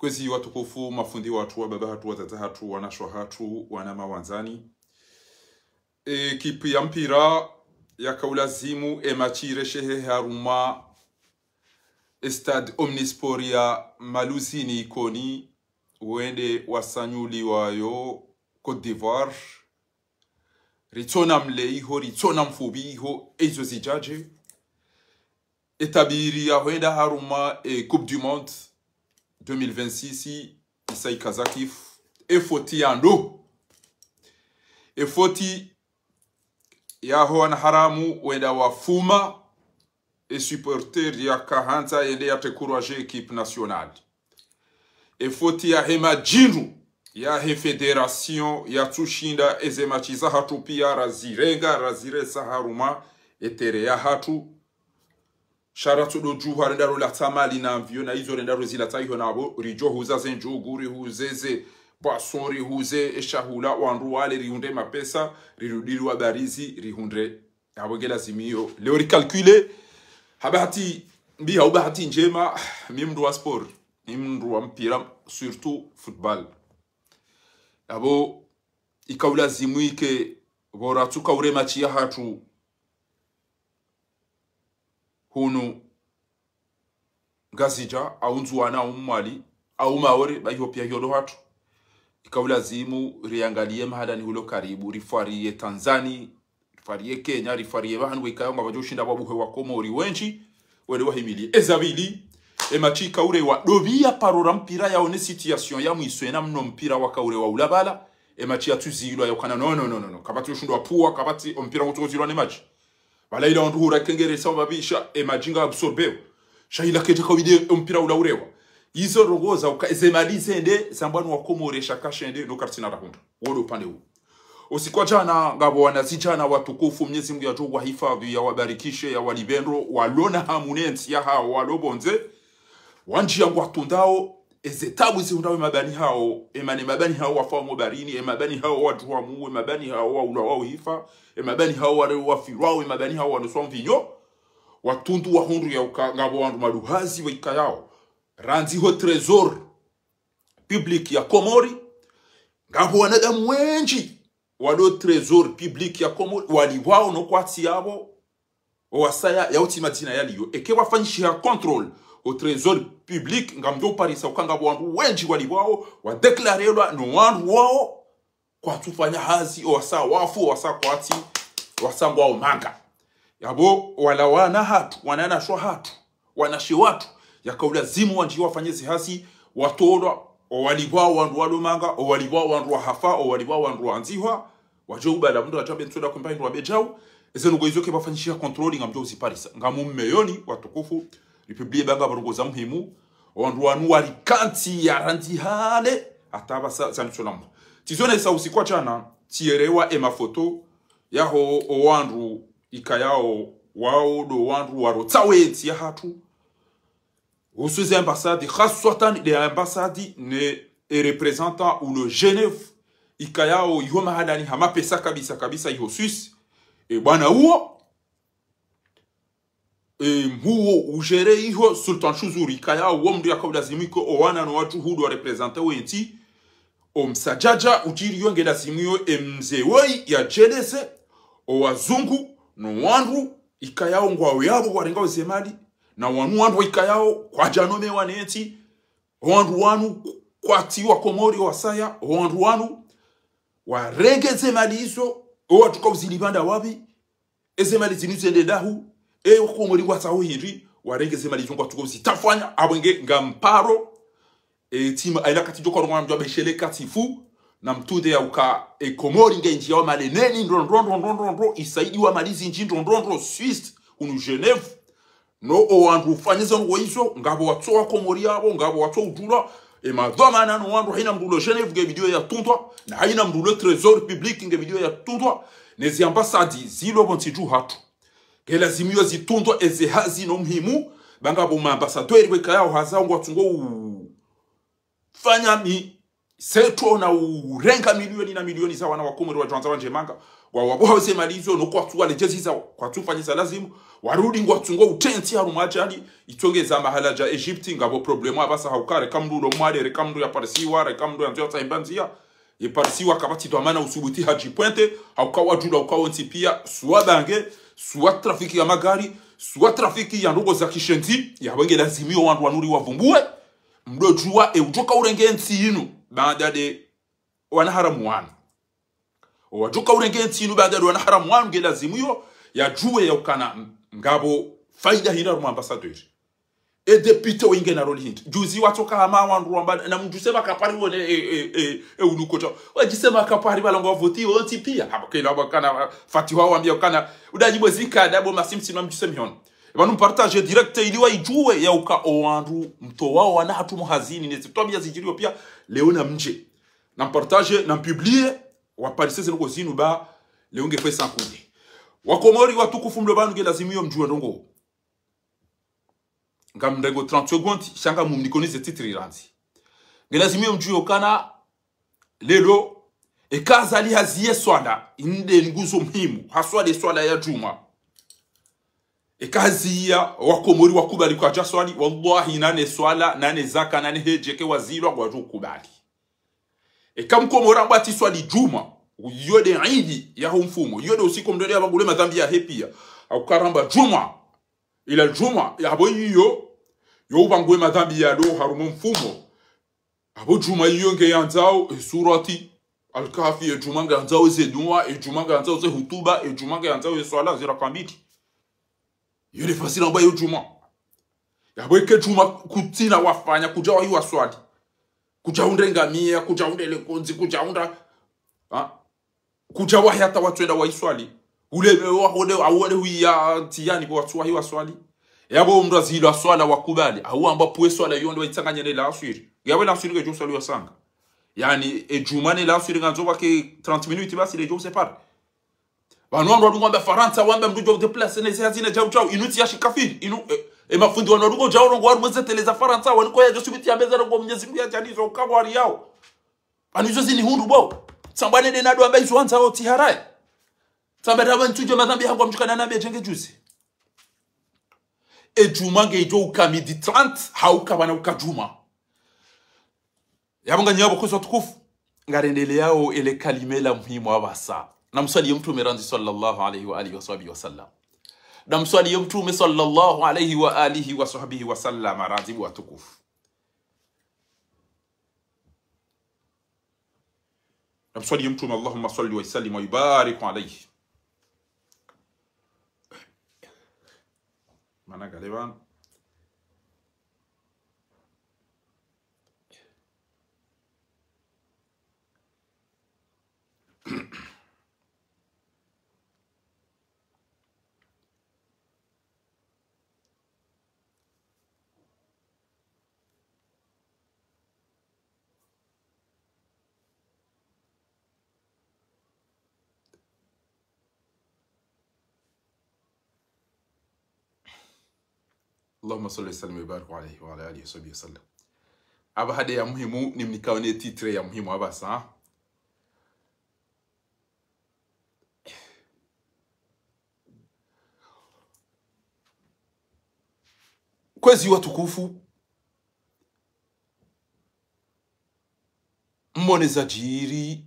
Kwezi watukufu mafundi watu wa baba hatu watata hatu wanashwa hatu wanama wanzani. Kipi ya mpira ya kaulazimu emachire shehe haruma Stade Omnisport ya Maluzini ikoni uende wasanyuli wayo Côte d'Ivoire. Ritona mleiho, ritona mfubiho, ezo zijaje. Etabiri ya huenda haruma Coupe du Monde 2026 Isai Kazakif efoti ando efoti ya hoana haramu wenda wafuma supporter ya kahanta yende ya tekuraje equipe nationale efoti ya hema jindu ya he federation ya tushinda ezemachiza hatu pia raziresa haruma etere ya hatu Sharatu doju harendaro la tamali na mvio na hizo rendaro zila taiho na abo rijo huza zenjuguri huzeze basori huze eshahula wanru wale rihunde mapesa rirudiru wa barizi rihunde abogela zimio leo recalculer habati mbi haubahati njema mimdu wa sport mimdu wa mpira surtout football abo ikaula zimuike bora tukaure machi ya hatu hunu ngazija au nzuwana au mwali au maore bayo pia yolo hatu ikaulazimu riangalie mahadani hulo karibu rifarie Tanzania rifarie Kenya rifarie bahanu wikayonga bajoshinda babuhe wa Komori wenchi wale wahimili ezabili emachi kaure wa dobia parora mpira yaone situation ya mwiswena mno mpira wa kaure wa ulabala emachi atuzilwa yokana no kabati ushundwa puwa kabati mpira mutozilwa ne match Wala ila onduhura kengere sawa babisha majinga absorbeo. Shahila keje kawide mpira ulaurewa. Izo rogoza ukazemalize ende zambanu wa Komore shakasha ende no kartina rahunda. Wolo upande huu. Usikwa jana ngabo wanazijana watukufu Mwenyezi Mungu ya jogu wa hifadhi ya wabarikishe ya walibendro walona hamunensi ya hao walobonze. Wanji yangu watundao ezetabu zihundawe mabani hao emane mabani hao wafamu barini emabani hao wajuwa muwe mabani hao waula wao hifa emabani hao wafirwao emabani hao wanuswa mvinyo watundu wahundu ya ngabo wandu maduhazi wika yao ranzi ho trezor public ya Komori ngabo wanadamu wenji wado trezor public ya Komori waliwao no kwati yabo wasaya ya utimatina yaliyo eke wafanyishia control au trésor public ngamdo parisa ukanga wandu wenji walibwao wa declarerwa no wandu wao kwa tufanya hazi wasa wafu wasa kwati wasangwa manga yabo wala wana hatu wanana shwa hatu wanashi watu yakaulazimu wanji wafanyezi hazi watolwa walibwao wandu walomanga walibwao wandu hafa walibwao wandu anzihwa wajoba la mndo ajabe ntoda kumba ndo abejao ezeno izoke bafanyishia controlling ngamdo uziparisa ngamu mmeyoni watukufu Republie banga barongoza muhimu wandu wanu walikanti ya randi hale ataba sanitolamu tizone sa usikwa chana tierewa emafoto yaho wandu ikayao wao do wandu warotaweti ya hatu usuze ambassade khaswatan de ambassade ne représentant ou le Genève ikayao yoma hadani hama pesa kabisa iho Suisse e bwana huo huo ujere iho Sultan Shuzuri kaya uomdu ya kaulazimiko owana no watu hudu wa represente wenti omsajaja ujiri yonge lazimio mzewoi ya jelese o wazungu no wandu ikayao ngwa yabo warenga uzemali na wanu wandu ikayao kwa janome waneti wandu wanu kwa tiwa Komori wasaya wandu wanu warenge zemali iso o watu kauzilibanda wabi ezemali zinutende dahu Komori watsaho hiri warengeze malizungwa tukozi tafanya abwenge ngamparo tima aila kati joko rwanda mjwa beshele katifu na mtude ya uka Komori ngenji ya male neni ndondondondondondondro isaidi wa malizi nji ndondondondro Suisse unu Genève no owandu ufanyeza ngo iso ngabo watsoa Komori yabo ngabo watso udula madhoma na no wandu haina mdulo Genève nge video ya tuntwa na haina mdulo trésor public nge video ya tuntwa nezi ambassadi zilo bontiju hatu Gela zimio zitundo eze hazi no mhimu banga bo ambassadeur weka yao hazango atungo fanya mi seto na urenga milioni na milioni za wana wa Komoro wa Jwanza Wanjemanga wawaboha wese malizo no kwa tuwa lejezi za kwa tufanyisa lazimu warudi ngwa tungo utenti haru majali itongeza mahala ja Egypti ngabo problemu abasa haukare kamdu lo mwade rekamdu ya parisiwa rekamdu ya nzota imbanzia ye parisiwa kabati doamana usubuti haji pointe haukawa jula haukawa ntipia suwa bange suwa trafiki ya magari suwa trafiki ya ndogo za kishenzi ya wenge lazimio wandu wanuri wavumbue mdo jua ujoka urenge nti inu baada de wanaharamu wanu wajuka urenge nti inu baada de wanaharamu wanu nge lazimio ya juwe ya ukana ngabo faida hina rumu ambasadeur e depite wenge na roli hint juzi watoka hama wandu wamba na mjusema kapari wone ulukota wajisema kapari walongo wavoti onti pia hapa kila wakana fatiwa wambia wakana udajibu zika dabo masimsi na mjusemi hono Banu partage direct iliwa ijuwe ya uka owandu mto wao wana hatumu hazini nezi tuambia zijirio pia leo na mje na partage na publier wa parisese nuko zinu ba leo ngefe sankude wakomori watukufu mlo banu gelazimio mjua ndongo ngamdengo 30 secondes shanga mumnikonize titri ranzi gelazimio mjua kana lelo ekazali haziye swala inde nguzo muhimu haswa de swala ya juma ekazia wakomori wakubali kwa jaswali wallahi nane swala nane zaka nane hejeke wazilwa kwa kubali ekamkomora mbati swali juma yode idi ya humfumo yode usiku mdole abagule madhambi ya hepia au karamba juma ila juma ya abo yiyo yo ubangwe madhambi ya do harumo mfumo abo juma yiyo nge yanzao surati al-kahfi e juma nge yanzao ze dua e juma nge yanzao ze hutuba e juma nge yanzao swala zira kambiti yule fasila mbayo juma yabweke juma kutina wafanya kujawa hiwa swali kujaunde ngamia kujaunde lekonzi kujaunda kujawa hata watuenda wa iswali ule awole huya tiani kwa watu hiwa swali yabo mrazilo swala wakubali au ambapo swala yondo waitanganye ne la asiri yawe la asiri ke swali wasanga yani e juma ne la asiri nganzo ke 30 minutes basi le jo separe Wanwandu wadungwa Faransa wamba mdujo de place ne zina jau jau inuti ya shikafiri inu mafundi wanwadungo jau rongo waru mweze teleza Faransa waniko ya josubiti ya meza rongo mnyezi mbia janizo ukabo wari yao anizo zini hundu bo sambane de nadu ambaye zuanza o tiharai sambane rawa ntujo madhambi hangwa mchukana nabi jenge juzi e juma ngejo ukamidi 30 hauka wana ukajuma yabonga nyabo kuzo tukufu ngarendele yao ele kalimela muhimu wabasa na mswali ya mtume ranzi sallallahu alayhi wa alihi wa sahbihi wa sallam na mswali ya mtume sallallahu alayhi wa alihi wa sahbihi wa sallam ranzi wa tukufu na mswali ya mtume Allahumma salli wa sallim wa yubarik alayhi mana galeban Allahumma salli wa sallim wa barik alayhi wa ala alihi wa sahbihi wasallam. Aba hade ya muhimu ni mnikaone titre ya muhimu abasa. Kwezi watukufu mbone za jiri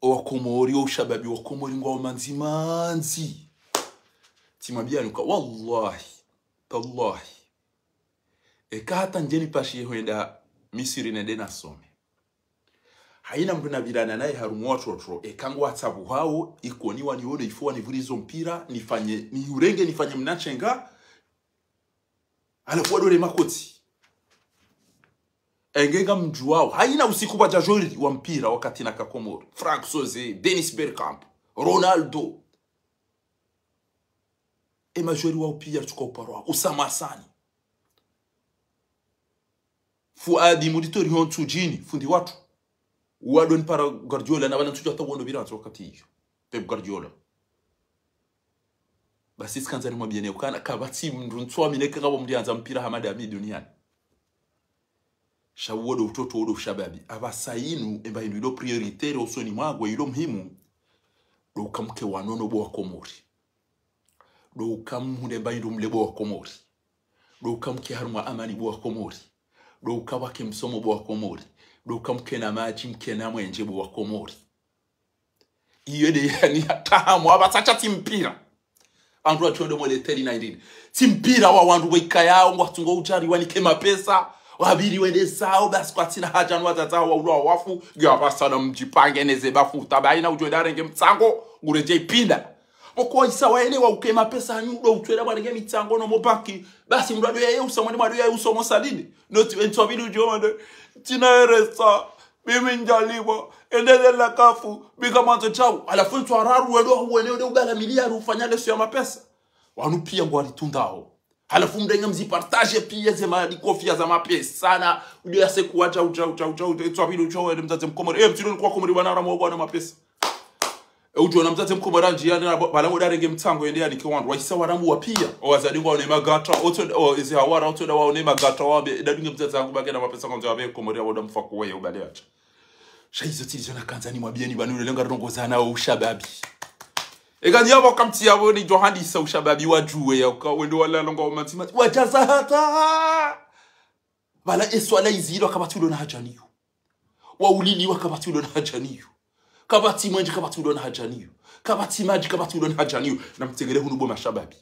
wakomori ushababi wakomori ngwa manzi timabia nuka wallahi tallahi ekata njeni pashi huenda Misiri nende nasome haina mtu nabirana naye harumu watoto ekangwa atabu hao ikoni wanione ifuwa nivurizo mpira nifanye ni urenge nifanye mnachenga alafu dole makoti engenga mjuao haina usiku bajajori wa mpira wakati na Kakomoro Frank Soze Dennis Bergkamp Ronaldo majori wa upia tukoparwa Usama Sani Fuadi Muritori hontu jini fundi watu wadon para Guardiola na wana tujo tawondo bilanzo wakati hiyo Pep Guardiola basi skanzani mwabiene ukana kabati mndu ntwa mineka ngabo mdianza mpira hamada ami duniani shawodo utoto odo shababi abasainu emba ilo prioritaire osoni mwagwe ilo muhimu do kamke wanono bo Komori do kamude mba ilo mlebo wa Komori do kamke haruma amani bo Komori do kabake msomo bo Komori do kamke na maji mke na mwenje bo Komori iyo de yani atahamu abasacha timpira andu atuende mwele 2019 timpira wa wandu wekaya ngwatungo ujari wanike mapesa wabiri wende sao basi kwa tina haja nwatata wa ulo wafu gaba na mjipange neze bafuta baina ujwe renge mtsango ngureje ipinda oko isa waene wa ukema pesa nyudo utwera barenge mitsango no mopaki basi mrado yeye usomoni mwado yeye usomo salini noti entwabili ujomande tina eresa mimi njaliwa endele la kafu bika manzo chao alafu ntwararu wende ugala miliari ufanyale sio mapesa wanu pia ngwali tundao halafu mdenga mzipartage pia zema dikofia za mapesa sana ndio yase kuacha twabili ucho mzaze mkomori mtino kwa komori banara mwo bwana mapesa ujo na mzaze mkomori njia balango darenge mtango ende yani kiwandu waisa waramu wapia owazadi ngwa onema gata oto izi hawara oto da waonema gata wabe dadunge mzaze zangu bagena mapesa kwa mzabe komori abo damfako wewe ubale acha shaizo tilizo na kanzani mwabieni banule lenga rongozana ushababi Egani yabo kamti yabo ni johandi sa ushababi wajuwe ya uka wendo wala longa wamantimati wajaza hata wala eswala iziro wakabatulo na hajaniyo waulili wakabatulo na hajaniyo kabati mwenji kabatulo na hajaniyo kabati maji kabatulo na hajaniyo na mtegele hunubo mashababi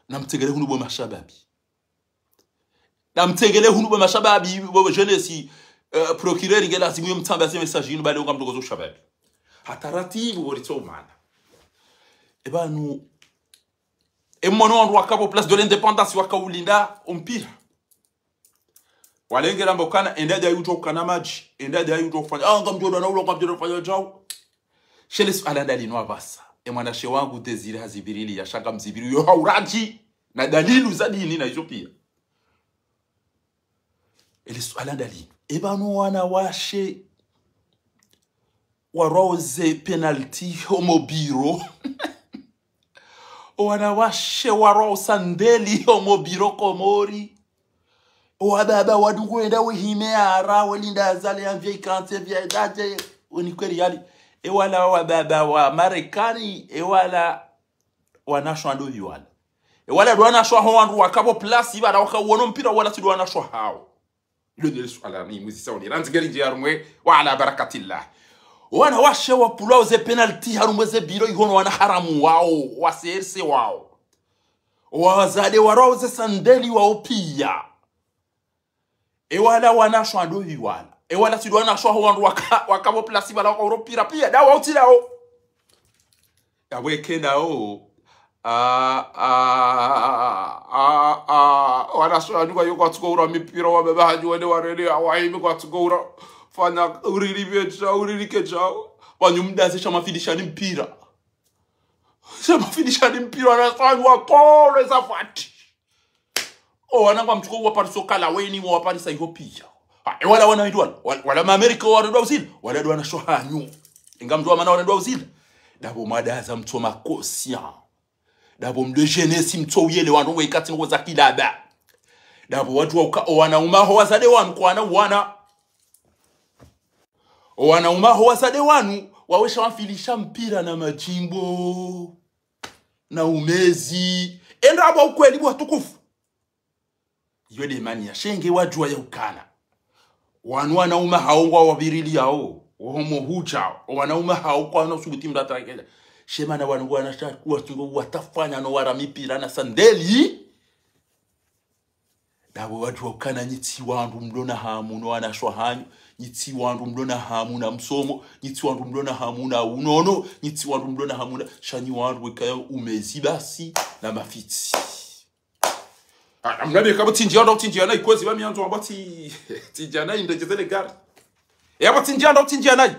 na mtegele hunubo mashababi na mtegele hunubo mashababi bobo jenesi procureur ngela zimu mtamba se message yinu bale unga mdogozo shababi hataratibu borito mana ebanu emono wandu wakabo place de l'indépendance wakaulinda umpira walengera mbokana endaje ayuto kana maji endaje ayuto kufanya ngamjodo na ulo ngamjodo kufanya jao sheles alandali no avasa emwana she wangu Desire Hazibirili ya shaka mzibiri yo hauraji na dalilu za dini na hizo pia elisu alandali ebanu wana washe waroze penalty homobiro wana washe waro sandeli homobiro Komori wababa wadungu enda wihime ara welinda azale amvye kante vya date unikweli yali wala wababa wa Marekani wala wanashwa ndo yuala wala wanashwa wandu wakabo plus ibara wakawono mpira wala tudu wanashwa hao ilo ndio swala ni muzisa oni ranzigeri jarumwe wala barakatillah wana washe wa pulao ze penalty harumwe ze biro ihono wana haramu wao waserse wao wazade warao ze sandeli wao pia wala wanashwa ndo yuala wala tudu wanashwa wandu wakabo plus ibara wakauropira pia dawa utilao yawekenda wanashwa nduga yuko tukura mipira wa baba haji wende warele awaimi kwa tukura fanya uririkecha wanyumdaze shamafidisha ni mpira wanasanywa kore za fati wanangwa mchuko wapariso kala weni waparisa hiyo pia wala wanaidwala wala maamerika wanadwa uzila wala wanashwa hanyu ingamdwa mana wanadwa uzila dabo madaza mtu makosia dabo mde jeunesse mto yele wandu wekati ngo za kidaba dabo watu wana umaho wazade wanu kwa wana umaho wazade wanu wawesha wafilisha mpira na majimbo na umezi enda abo ukweli bwa tukufu yode mani ya shenge wajua ya ukana wanu wana umaho wabirili yao homo huja wanauma hao kwa no subuti mdatrakela shema na wanu wanasha kuwa tungo watafanya no wara mipira na sandeli dabo watu wakana nyiti wandu mlona hamu no wanashwa hanyu nyiti wandu mlona hamu na msomo nyiti wandu mlona hamu na unono nyiti wandu mlona hamu na shanyi wandu wekaya umezi basi na mafiti amnabe kabo tinjiana ikozi ba mianzo ambati tinjiana indejezele gari yaba tinjiana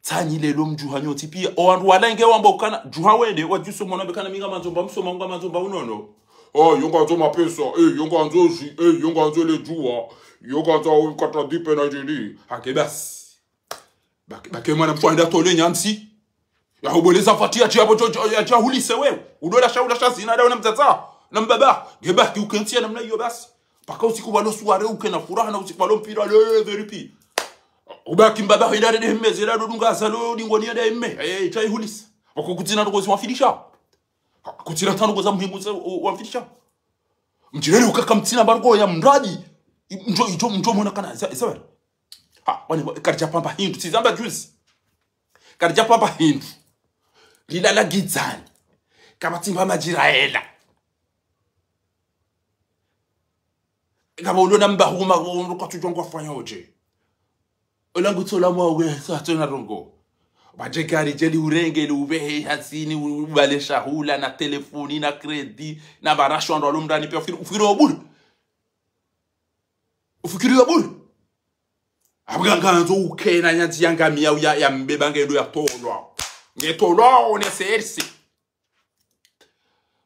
tani lelo mjuhanyo tipia owandu walenge wamba ukana juha wende wajuso mwana bekana minga manzomba msoma nga manzomba unono yonga nzo mapesa yonga nzoji yonga nzo le juwa yonga nzo kata dipe na jeli hakebas bake mwana mfanda tole nyansi ya uboleza fatia chabo ya hulise wewe udola shaula shazina dawo na mtata na mbaba gebaki ukentia namna hiyo basi paka usiku walo suare uke na furaha na usiku walo mpira le veripi ubaki mbaba hidare de meze la dodunga salo dingoni ya mme tai hulis bako kutina ndo wafilisha kutina tano za muhimu wafilisha mtireli ukaka mtina bargo ya mradi njo mona kana sawa wani karja pamba hindu tizamba juice karja pamba hindu lila la gizani kama timba majiraela kama ulona mbahuma kwa tujongo fanya oje olangu tola mwawe sa tona rongo bajekari jeli urenge ube hasini ubale shahula na telefoni na kredi na barasho ndo alumdani pia ufikiri wabulu abganga nzo ukena nyanzi yanga miya ya mbeba ngendo ya tolwa ngetolwa one serse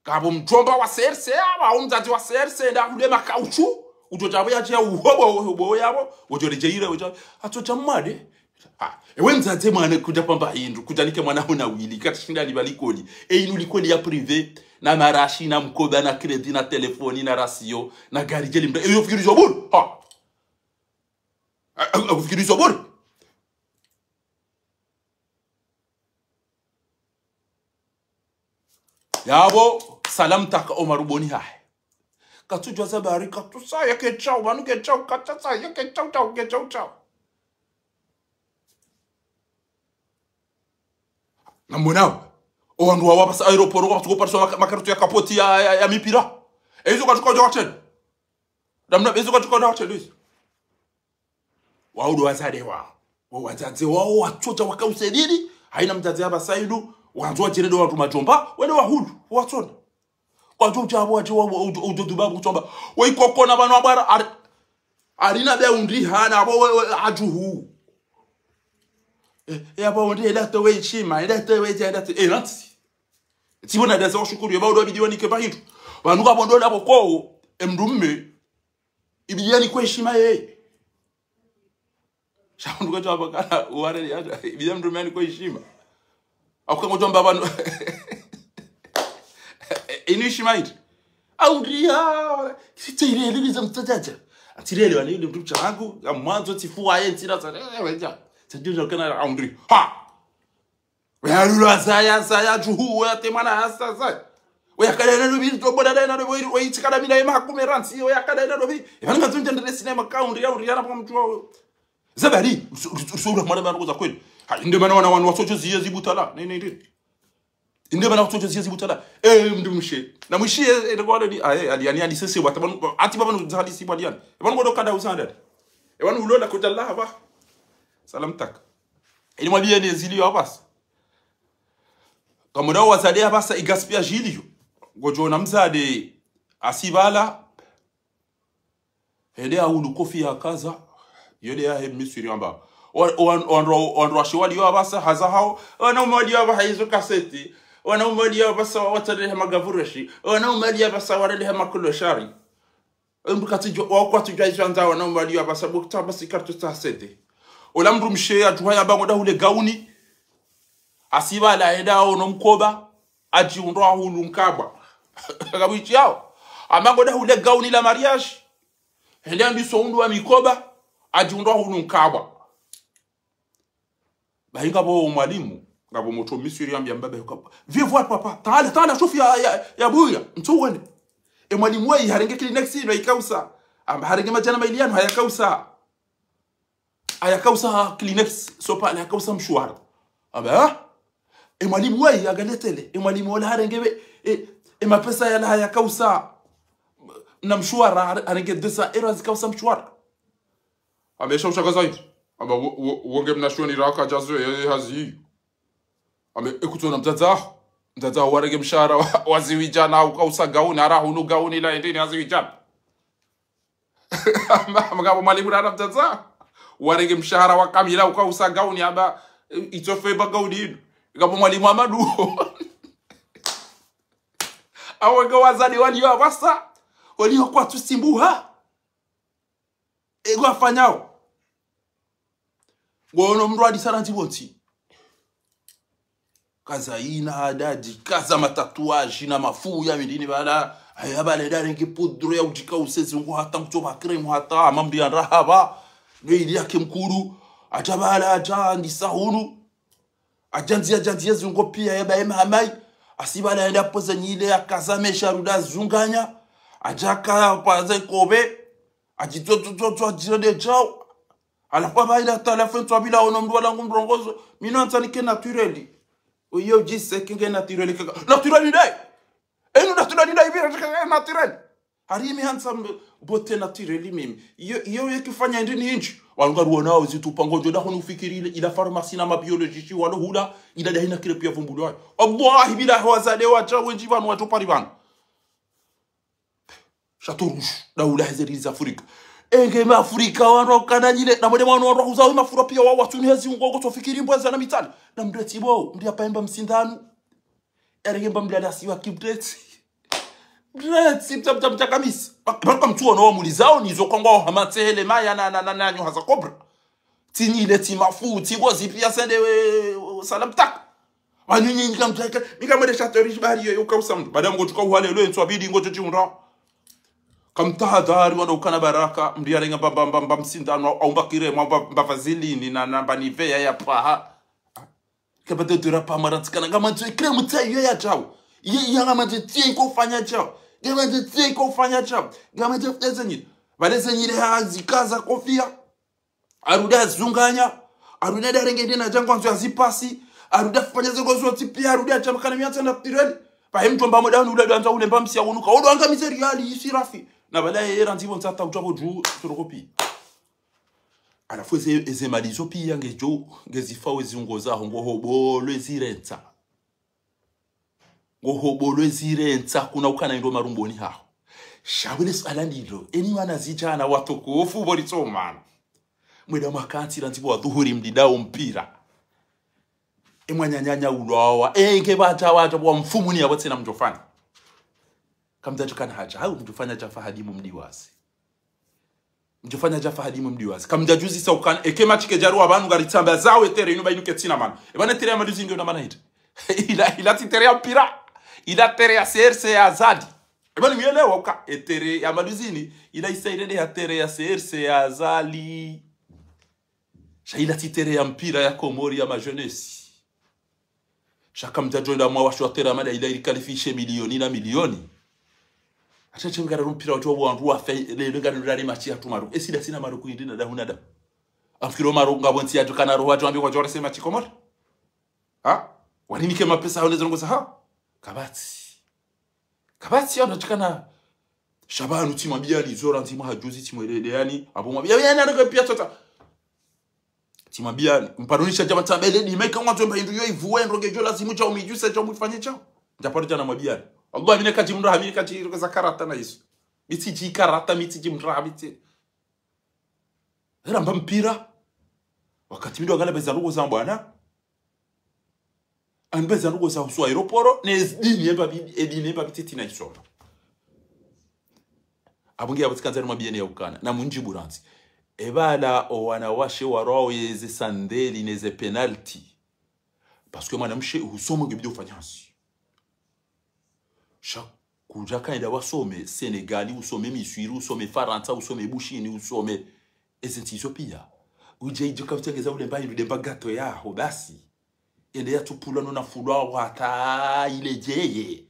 kabo mjomba wa serse aba umzazi wa serse nda kule makauchu utojabu ya jia uhobo yabo ujorejeire ujo atoja made ewe mzazi mwana kuja pamba hindu kujanike mwana hona wili katishinda libalikoli inu likoli ya privé na marashi na mkoba na kredi na telefoni na rasio na gari jeli mda eyo fikiri zoburu ufikiri zoburu yabo salam taka omaruboni hae katujwa zabari katusa yake chao manu ke chao katasa yake chao ke chao na mwanao owandu wa basa aeroport kwa tukoparso makarutu ya kapoti ya mipira ezo katuko jote damna ezo katuko jote waudo wazade wazaze wao watoto wakausedidi haina mzazi hapa saidu wanzoa jiredo watu majomba wale wahulu watona kwa jabo udoduba kutomba waikokona bana wabara arina be undi hana abo ajuhu abo undi elata we chima elata we janda elanti tibona dazo shukuru yabaudo bidiwani ke bahindu banuka bondola abo ko emdumme ibiyani kwa heshima yeye shaundu kwa jaba kana uware ya ibiyani mdumme kwa heshima akwa ngojomba banu inishimait auria sitirele liza mtataja atirele wale ile mtu changu ya mwanzo tifua yeye ntira za tajira kana aundri wealula saya juhu ya temana hasa za weyakada na dobi to boda na dobi weyitikada mina ema kumeransi weyakada na dobi evanga tunje ndele sinema kaundri ya uriana kwa mtu zabari usura mwana bana kuza kweli inde bana wana wasocho ziye butala ne inde bana wasocho ziye butala mdumushe na mushie ndiko ni aliani ali sese watabanu ati baba nzali si badian ebanu godo kada usanda ebanu ulola ko dalla ba salam tak ili mwabie ni zilio abasa kama dawa zade abasa igaspia jilio gojo na mzade asibala ele aulu kofi ya kaza yole ya he misiri amba on shiwali yo abasa haza hao ona umali yo aba hizo kaseti ona umali yo abasa watale magavureshi ona umali yo abasa warele makuloshari mbukati jo wakwatu jaijanza ona umali yo abasa bukta basi kartu tasete ola mru mshe atuhaya bango da hule gauni asibala enda ono mkoba aji undwa hulu nkabwa kabichi yao amango da hule gauni la mariage hele andi so undu wa mikoba aji undwa hulu nkabwa bahinga bo mwalimu ngabo moto misiri ambia mbabe ukabwa vieux voir papa tala shofi ya buya mtuwene mwalimu wei harenge clinics ino ikausa harenge majana mailiano hayakausa clinics sopa hayakausa mshwara mwalimu wei agaletele mwalimu wala harenge mapesa yala hayakausa na mshwara harenge desa eras kausa mshwara amesha ushaka zaidi uonge mnashoni raka jazo hazi ekutona mzaza warege mshahara waziwijana ukausa gauni arahu no gauni la endini haziwijana mgabo mwalimu rana mzaza warege mshahara wa kamila ukausa gauni aba itofe ba gauni ngabo mwalimu Amadu awego wazani walio abasa walio kwa tusimbuha ego afanyao wono mrwadi sana ntiboti kaza ina adadi kaza matatuaji na mafu ya midini bala ayabale dare nge poudre ya ujika usezi ngo hata kutoba kremu hata amambi ya rahaba no ili yake mkuru atabala ata ndisahunu ajanzia zungo pia yaba hamai asibala enda poza nyile ya kazamesha ruda zunganya ajaka paze kobe ajitoto ajirede chao alafu baila talafu to bila ono mdwala ngumrongozo mino antanike naturally oyo jise kinge naturally naturally dai eno naturally dai vile naturally harimi handsome bote naturally mimi iyo yakifanya ndini inchi walunga ruonao zitupa ngojo da hono ufikiri ila pharmacy na mabiology wala hula ila dahina kile pia vumbulwa Allah bila hawazade wacha wenji banu watu pari banu Chateau Rouge daula hezeriza Afrika enge ma Afrika wano kananyile na mwede wano wano uzawi mafura pia wa watu hezi ungogo tofikiri mbweza na mitali na mdeti bo mdia paemba msindanu erenge mblia dasi wa kibdeti mdeti mta kamisi baka mtu wana wa mulizao nizo kongo hamatele maya na nyo haza kobra tini ile timafu tibo zipia sende salam tak wanu nyinyi kamtaka mikamwede Chateau Rouge bari yo kausamdu baada mgotuka uhale leo nswabidi ngojo chiunra kamtahadhari wana ukana baraka mdiarenga bamba msindano au mbakire mbavazilini na namba nivea ya paha kabado dura pa marantikana ngama nje kremu tayo ya chao ye ngama nje tie ko fanya chao ngama nje tie ko fanya chao ngama nje fezanyi balezanyi hazikaza kofia aruda zunganya aruda darenge ndina jangwa nzo azipasi aruda fanya zegozo tipia aruda chamkana mianza na tireli pa mtu mbamo danu ule danza ule mbamsi ya unuka odo anga miseriali isirafi na balaye randivo nsata utabo juu turokopi alafu eze malizo pia ngejo ngezifa weziungoza ngo hobolo zirenza kuna ukana ndo marumboni haho shabule salandilo eni wana zijana watukufu boritsomana mweda makati randivo wadhuhuri mdidao mpira emwanyanyanya ulwawa enge bata wa mfumuni yabote na mjofani kamdajukana haja hau mjofanya jafa hadimu mdiwasi mjofanya jafa hadimu mdiwasi kamdajuzi saukana ekema chike jaru abantu garitamba zawe tere ino bainuke tina mana ebane tere amaduzi ndio na mana hita ila tere ya mpira ila tere ya CRC ya Azadi ebane mielewa uka tere ya maduzini ila isairede ya tere ya CRC ya Azali shaila tere ya mpira ya Komori ya majeunesse shaka mtajonda mwa washo tere amada ila ikalifishe milioni na milioni achache ngara mpira watu wa nduwa fe le ngara ndari machi atu maru esida sina maru kuindina da hunada afkiro maru ngabonti ya tukana roho watu ambi kwa jora sema chikomora ha wanini kema pesa hao nezongo ha kabati anachukana Shabanu timwambia ni zora ntima hajuzi timwelele yani abo mwambia yana ndio pia tota timwambia mpadonisha jama tabele ni meka mwanzo mba ndio ivuwe ndoge jo lazima cha umijusa cha mfanye cha ndapata jana mwambia Allah bine kati mra bine kati za karata na Yesu mitiji karata mitiji mra biti era mpira wakati mdo ngala beza rugo za bwana anbeza rugo za uso aeroporo ne dini emba biti tina isoma abungi abutsikanza mwambia ukana na munji buranzi ebala wanawashe warao yeze sandeli neze penalty parce que mwanamshe usoma ngebidi ufanyansi kuja kaenda wasome Senegali usome Misiri usome Faransa usome Bushini usome Ethiopia uje ijoka kutegeza ule mbayi ndemba gato yaho basi ende yatupula nona fulwa wata ile jeye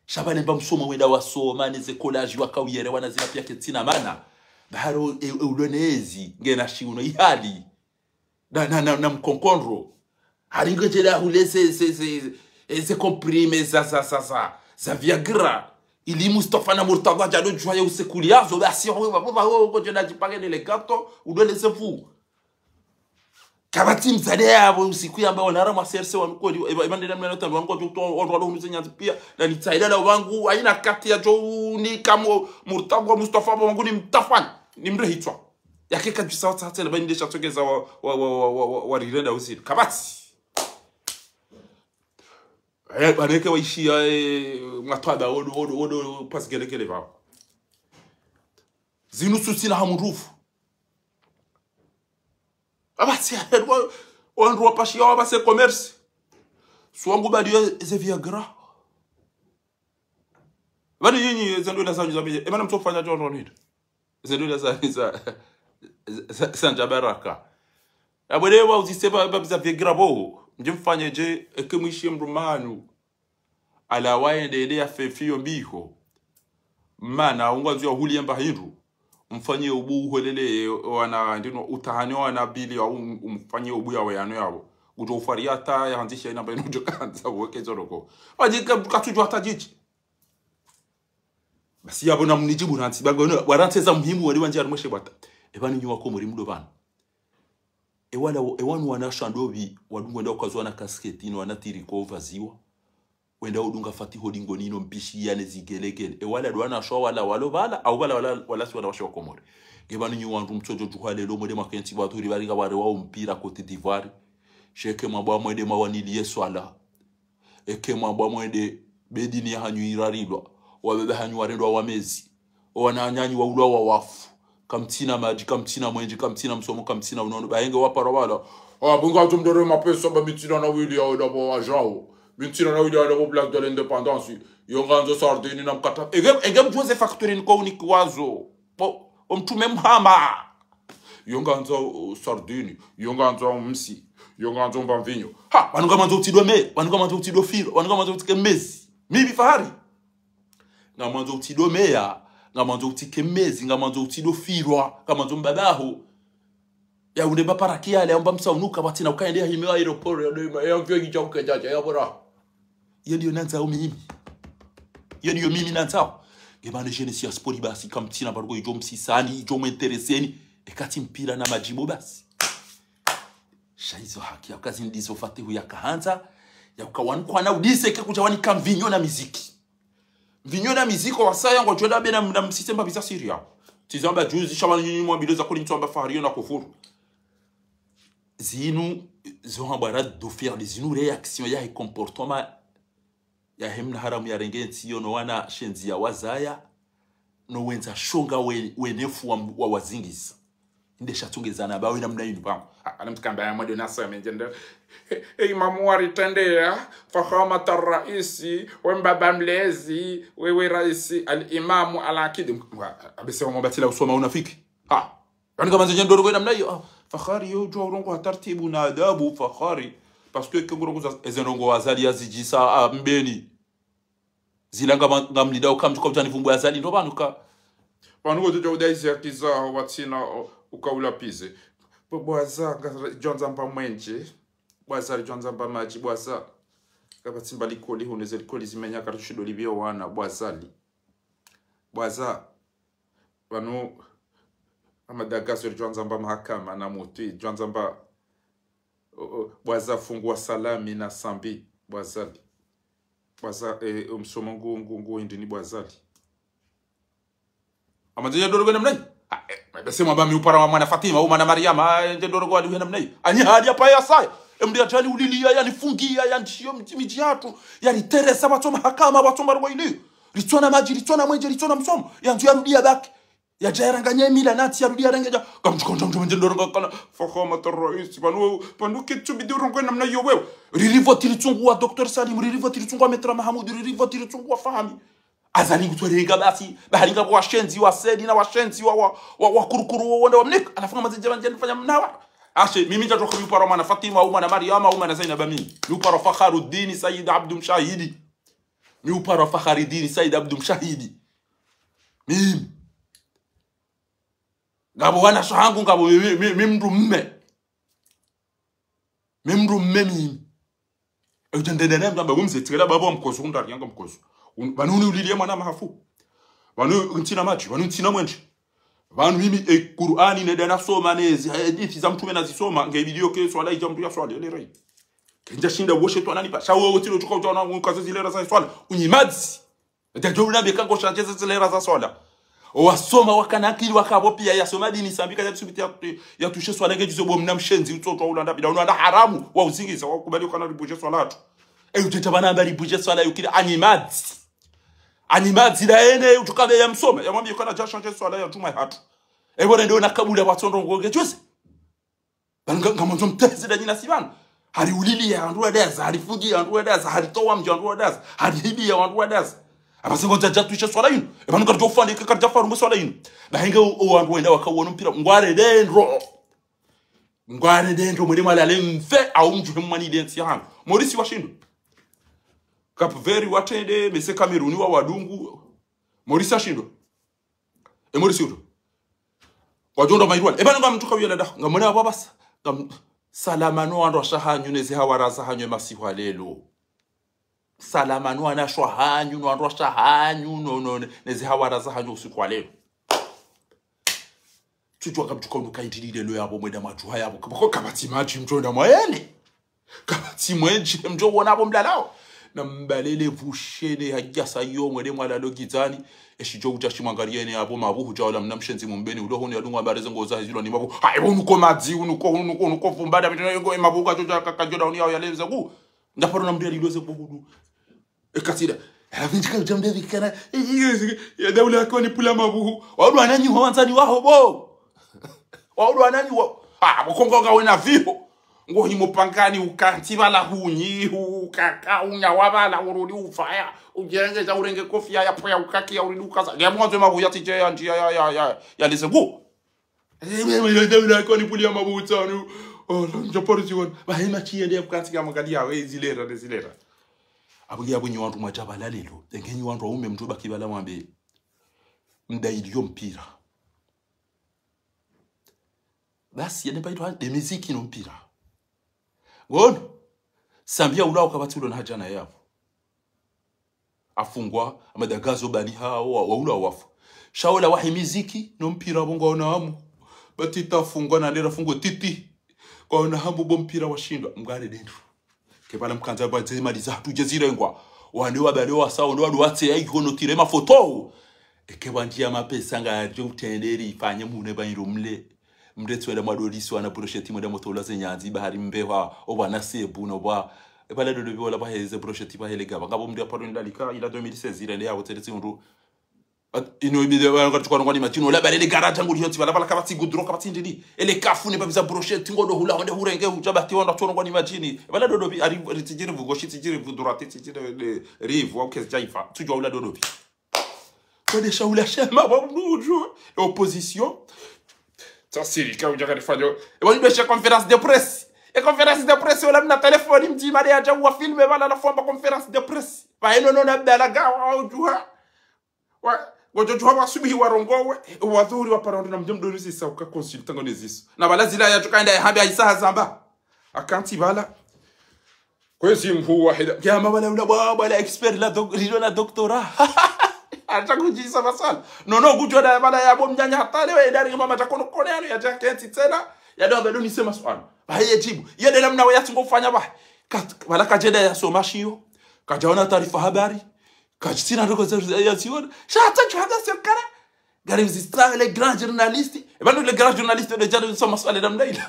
shabale mba msoma wenda wasoma neze college wakawiyere wanazira pia ketina mana baharo ulonezi ngena shiuno ihali na mkonkondro haringejela hulese se comprime za Viagra ili Mustafa na Murtaza jado joye usekuliazo basi wewe jona jipangene le gato udole sefu kabati mzade abo usiku yamba wanara maserse wanuko ibande na mnana tangu wango to walo muzenya pia na nitaida na wangu aina kati ya jo ni kama Murtaza Mustafa wangu ni mtafani ni mrehitwa yake kabisa wata bande shatogeza wa rirenda usiri kabati baneke waishia matwada odo pasgelekele ba zinu susina hamurufu abati wandu wapashia wabase commerce Swangu badio ze Viagra. Bani yini zendula za nzabe. Emana mtu kufanya jono nini? Zendula za Sanja Baraka. Abwerewa uziseba babiza Viagra bo. Mjimfanye je ekemwishi mrumanu. Ala waende ile afefio mbiho. Mana ungazio huliemba hindu. Mfanye ubu holele wana ndino utahani wana bili wa umfanye ubu ya wayano yabo. Guto ufariata ya hanzisha ina baino jokanza woke zoroko. Wajika katujwa hata jiji. Basi yabo na mnijibu nanti bagono waranteza muhimu wali wanje arumweshe bata. Ebani nyuwa ko muri mudo bana. Ewanu wanashandobi wadungo ndio kazwa na kasketi no wanatiriko vaziwa. Wenda udunga fati hodingo nino mpishi yane zigelegele. Ewala duwana shwa wala walo bala au wala si wana washo komore. Gebani nyuwa ndu mtojo juhale lo mwede makenti watu ribariga ware wa mpira Cote d'Ivoire. Sheke mabwa mwede mawanili swala. Eke mabwa mwede bedini ya hanyu irarilwa. Wabebe hanyu warendwa wamezi. Wananyanyi wa ula wa wafu. Kamtina maji, kamtina mwenji, kamtina msomo, kamtina unono. Bahenge wapara wala. Bunga tumdore mapesa ba mitina na wili ya odabo wajao. Mitina na wili ya odabo place de l'indépendance. Yonganzo sardini na mkata. Egem Jose factory niko unikwazo. Mtume mhama. Yonganzo sardini. Yonganzo msi. Yonganzo mbamvinyo. Ha! Wanuka manzo utidome. Wanuka manzo utidofiro. Wanuka manzo utikemezi. Mibi fahari. Nga manzo utidomea. Nga manzo utikemezi. Nga manzo utidofirwa. Nga manzo mbabaho. Ya uneba parakia le amba msaunuka batina ukaendea himeo aeroport ya mvyo gichauke jaja ya bora. Yediyo nanzao mimi. Yediyo mimi nanzao. Gebane jenesi ya spori basi kamtina bargo ijo msisani ijo mwentereseni ekati mpira na majibo basi. Shaizo haki ya kazi ndizo fatihu ya kahanza ya ukawanu kwa na udise ke kujawani kamvinyo na miziki. Vinyo na miziko wasaya ngo joda bena na msistemba bisa Syria. Tizamba juzi shamani nyinyi mwabileza kuli mtu amba fahariyo na kufuru. Zinu zohambara do faire des zinu réaction ya comportement ya hemna haramu ya rengenti yo no wana shenzi ya wazaya no wenza shonga wenefu wa wazingisa inde shatungezana bawe namna yini bam anamtukamba ya mwado nasa menjenda imamu waritendea fakhama raisi wembaba mlezi wewe raisi al-imamu al-akid abese wabatila usoma unafiki yani kama zenjendo rogo namna hiyo fakhari yo jorongo taratibu na adabu fakhari parce que kengoro ezenongo wazali azijisa mbeni zilanga ngamlida ukamtu kwa mtani azali ndo banuka jojo daisi akiza watina ukaula pize bwaza jonza mpa mwenje bwaza jonza mpa maji bwaza kabatsimba likoli huneze likoli zimenya katushido libio wana bwazali bwaza banu amadagaso jonza mpa mahakama na mutu jonza mpa bwaza fungua salami na sambi bwazali bwaza umsomongo ngungu indini bwazali amazenya dorogo namnai bese mwamba miupara wa mwana Fatima au mwana Mariama nje dorogo ali namnai ani hadi hapa ya sai mdia tali ulilia yanifungia yanchio miji yatu yani teresa watu mahakama watu marwa ile litona maji litona mwenje litona msomo yanzu yarudia baki ya jairanganya mila nati yarudia rangaja kamchukonja nje dorogo kana fakhama terrorist panu kitu bidurongo namna yo wewe ririvo tilitsungu wa Dr. Salim ririvo tilitsungu wa Metra Mahamud ririvo tilitsungu wa Fahami azali kutwereka basi baharinga kwa washenzi wa sedi na washenzi wa kurukuru wanda wa mnik anafunga mazinjira njani fanya mnawa ashe mimi nitatoka mipara mwana Fatima au mwana Mariama au mwana Zainab mimi mipara Fakhruddin Sayyid Abdul Shahidi mipara Fakhruddin Sayyid Abdul Shahidi mimi ngabo wana shahangu ngabo mimru mme mimi ejendene ngamba umzetela baba mkozo undari yanga mkozo banuni ulilie mwana mahafu banu ntina maji banu ntina mwenje banu mimi Qur'ani ne dana soma nezi hadithi za mtume nazisoma nge video ke swala ijambu ya swala ile rai kenja shinda woshe to ananipa shawo wotilo tuko utaona ukaza zile za swala unyimadzi ndio unabe kango shacheza zile za swala wasoma wakanakili wakabo pia yasoma dini sambika ya tusubiti ya tushe swala nge jizo bomna mshenzi utoto ulanda bida unaenda haramu wa uzingiza wakubali kana ribuje swala tu uteta bana bali buje swala yukira animadzi la ene utukabe ya msome ya mwambie kana jasha swala ya tuma hatu ebona ndio nakabula watondo ngoge chose banga ngamonzo mtezi da nyina sibana hari ulili ya andu adaza hari fugi ya andu adaza hari towa mji andu adaza hari hibi ya andu adaza abasengo jatuisha swala yinu ebanu karjo fani karja faru swala yinu na hinga o andu wenda wakawona mpira ngware dendro mwede mali alemfe au mju hemani densi yangu Morisi washindu Cape Verde watende mese Cameroon wa wadungu Morisi ashindu Morisi uto wajonda mairwale ebanu ngamtuka yela da ngamona ababasa salamano ando shahanyu nezi hawaraza hanyu masihu lelo salamano ana shahanyu no ando shahanyu no nezi hawaraza hanyu usiku lelo tutwa kamtuka unukaindili lelo yabo mweda matuha yabo kwa kabati maji mtonda moyele kabati mwenje mjo wonabo mlalao na mbalele vushene hajasa yo mwede mwalalo gizani eshijo utashimangariene abo mabuhu jawala mnamshenzi mumbeni ulohone yalungwa bareze ngoza hizilo ni mabu hayi unuko madzi unuko vumbada bitego emabuka joja kakajoda unia yalenza ku ndaparo na mdeli loze kubudu ekatida avinjika jamde vikana ya dawla yako ni pula mabuhu wadu anani wanzani waho bo wadu anani wa bukongo wena viho ngo himopangani ukantiba la hunyi ukaka unya wabala urudi ufaya ujenge za urenge kofia ya poya ukaki ya urudi ukaza ya mwanzo mabu ya tije ya njia ya lisengu dawla ko ni pulia mabutanu njaporo jiwon bahima chiende yakati kama kadi yawe zilera abuya bunyi wantu mwajabala lelo engenyi wantu ume mtu bakibala mwambe mdailio mpira basi yene baitwa de muziki no mpira ngono sambia ulao kabatulo na hajana yabo afungwa amadagazo bali hao waula wafu shaola wahi muziki no mpira bongo onamu batita fungwa na lera fungo titi kwa ona hambu bo mpira washindwa mgale dentro kebala mkanza baze maliza tujezirengwa wande wabale wasao ndo wadwatse yaikono tire mafoto ekebandia mapesa ngaje utenderi ifanye mune bayirumle mretwele mwadolisi wana procheti mwada motola zenyanzi bahari mbewa obana sebu no bwa ebala do bibola baheze procheti bahelega ngabo mndu aparo ndalika ila 2016 ile yawo tsetsi ndu ino ibide bana tukwana ngani matino la balele garata nguli yoti bala kabati gudro kabati ndini ele kafune babisa procheti ngodo hula onde hurenge ujabati wanda tono ngani matini bala do bi ari tijire vugoshi tijire vudurate tijire rivu au kesi jaifa tujwa ula do bi kode shaula shema babuju opposition ça c'est quand on fanya et on fait conférence de presse et conférence de presse on a na téléphone mdi mali aja wa filme bala na fomba conférence de presse ba eno na bela gawa ojuha wa gojojuha wasubihi warongowe wadhuri wa parando na mjomdo nisi sa uka consultant ngoneziso na bala zila ya tukaenda habi isa zamba akanti bala kwezi mhu wahida kama bala expert la doctorat atakujisa basala no kujoda bala yabo mnyanya hatale we ndari mama takono koneano ya jakenti tena ya ndo abado nisema swala baye jibu yede namna we yatingo kufanya bala kajeda ya somashio kajaona taarifa habari kajisina ndoko ya siona shata chada sekara gari zistra les grands journalistes et bano les grands journalistes de jado soma swala namna ile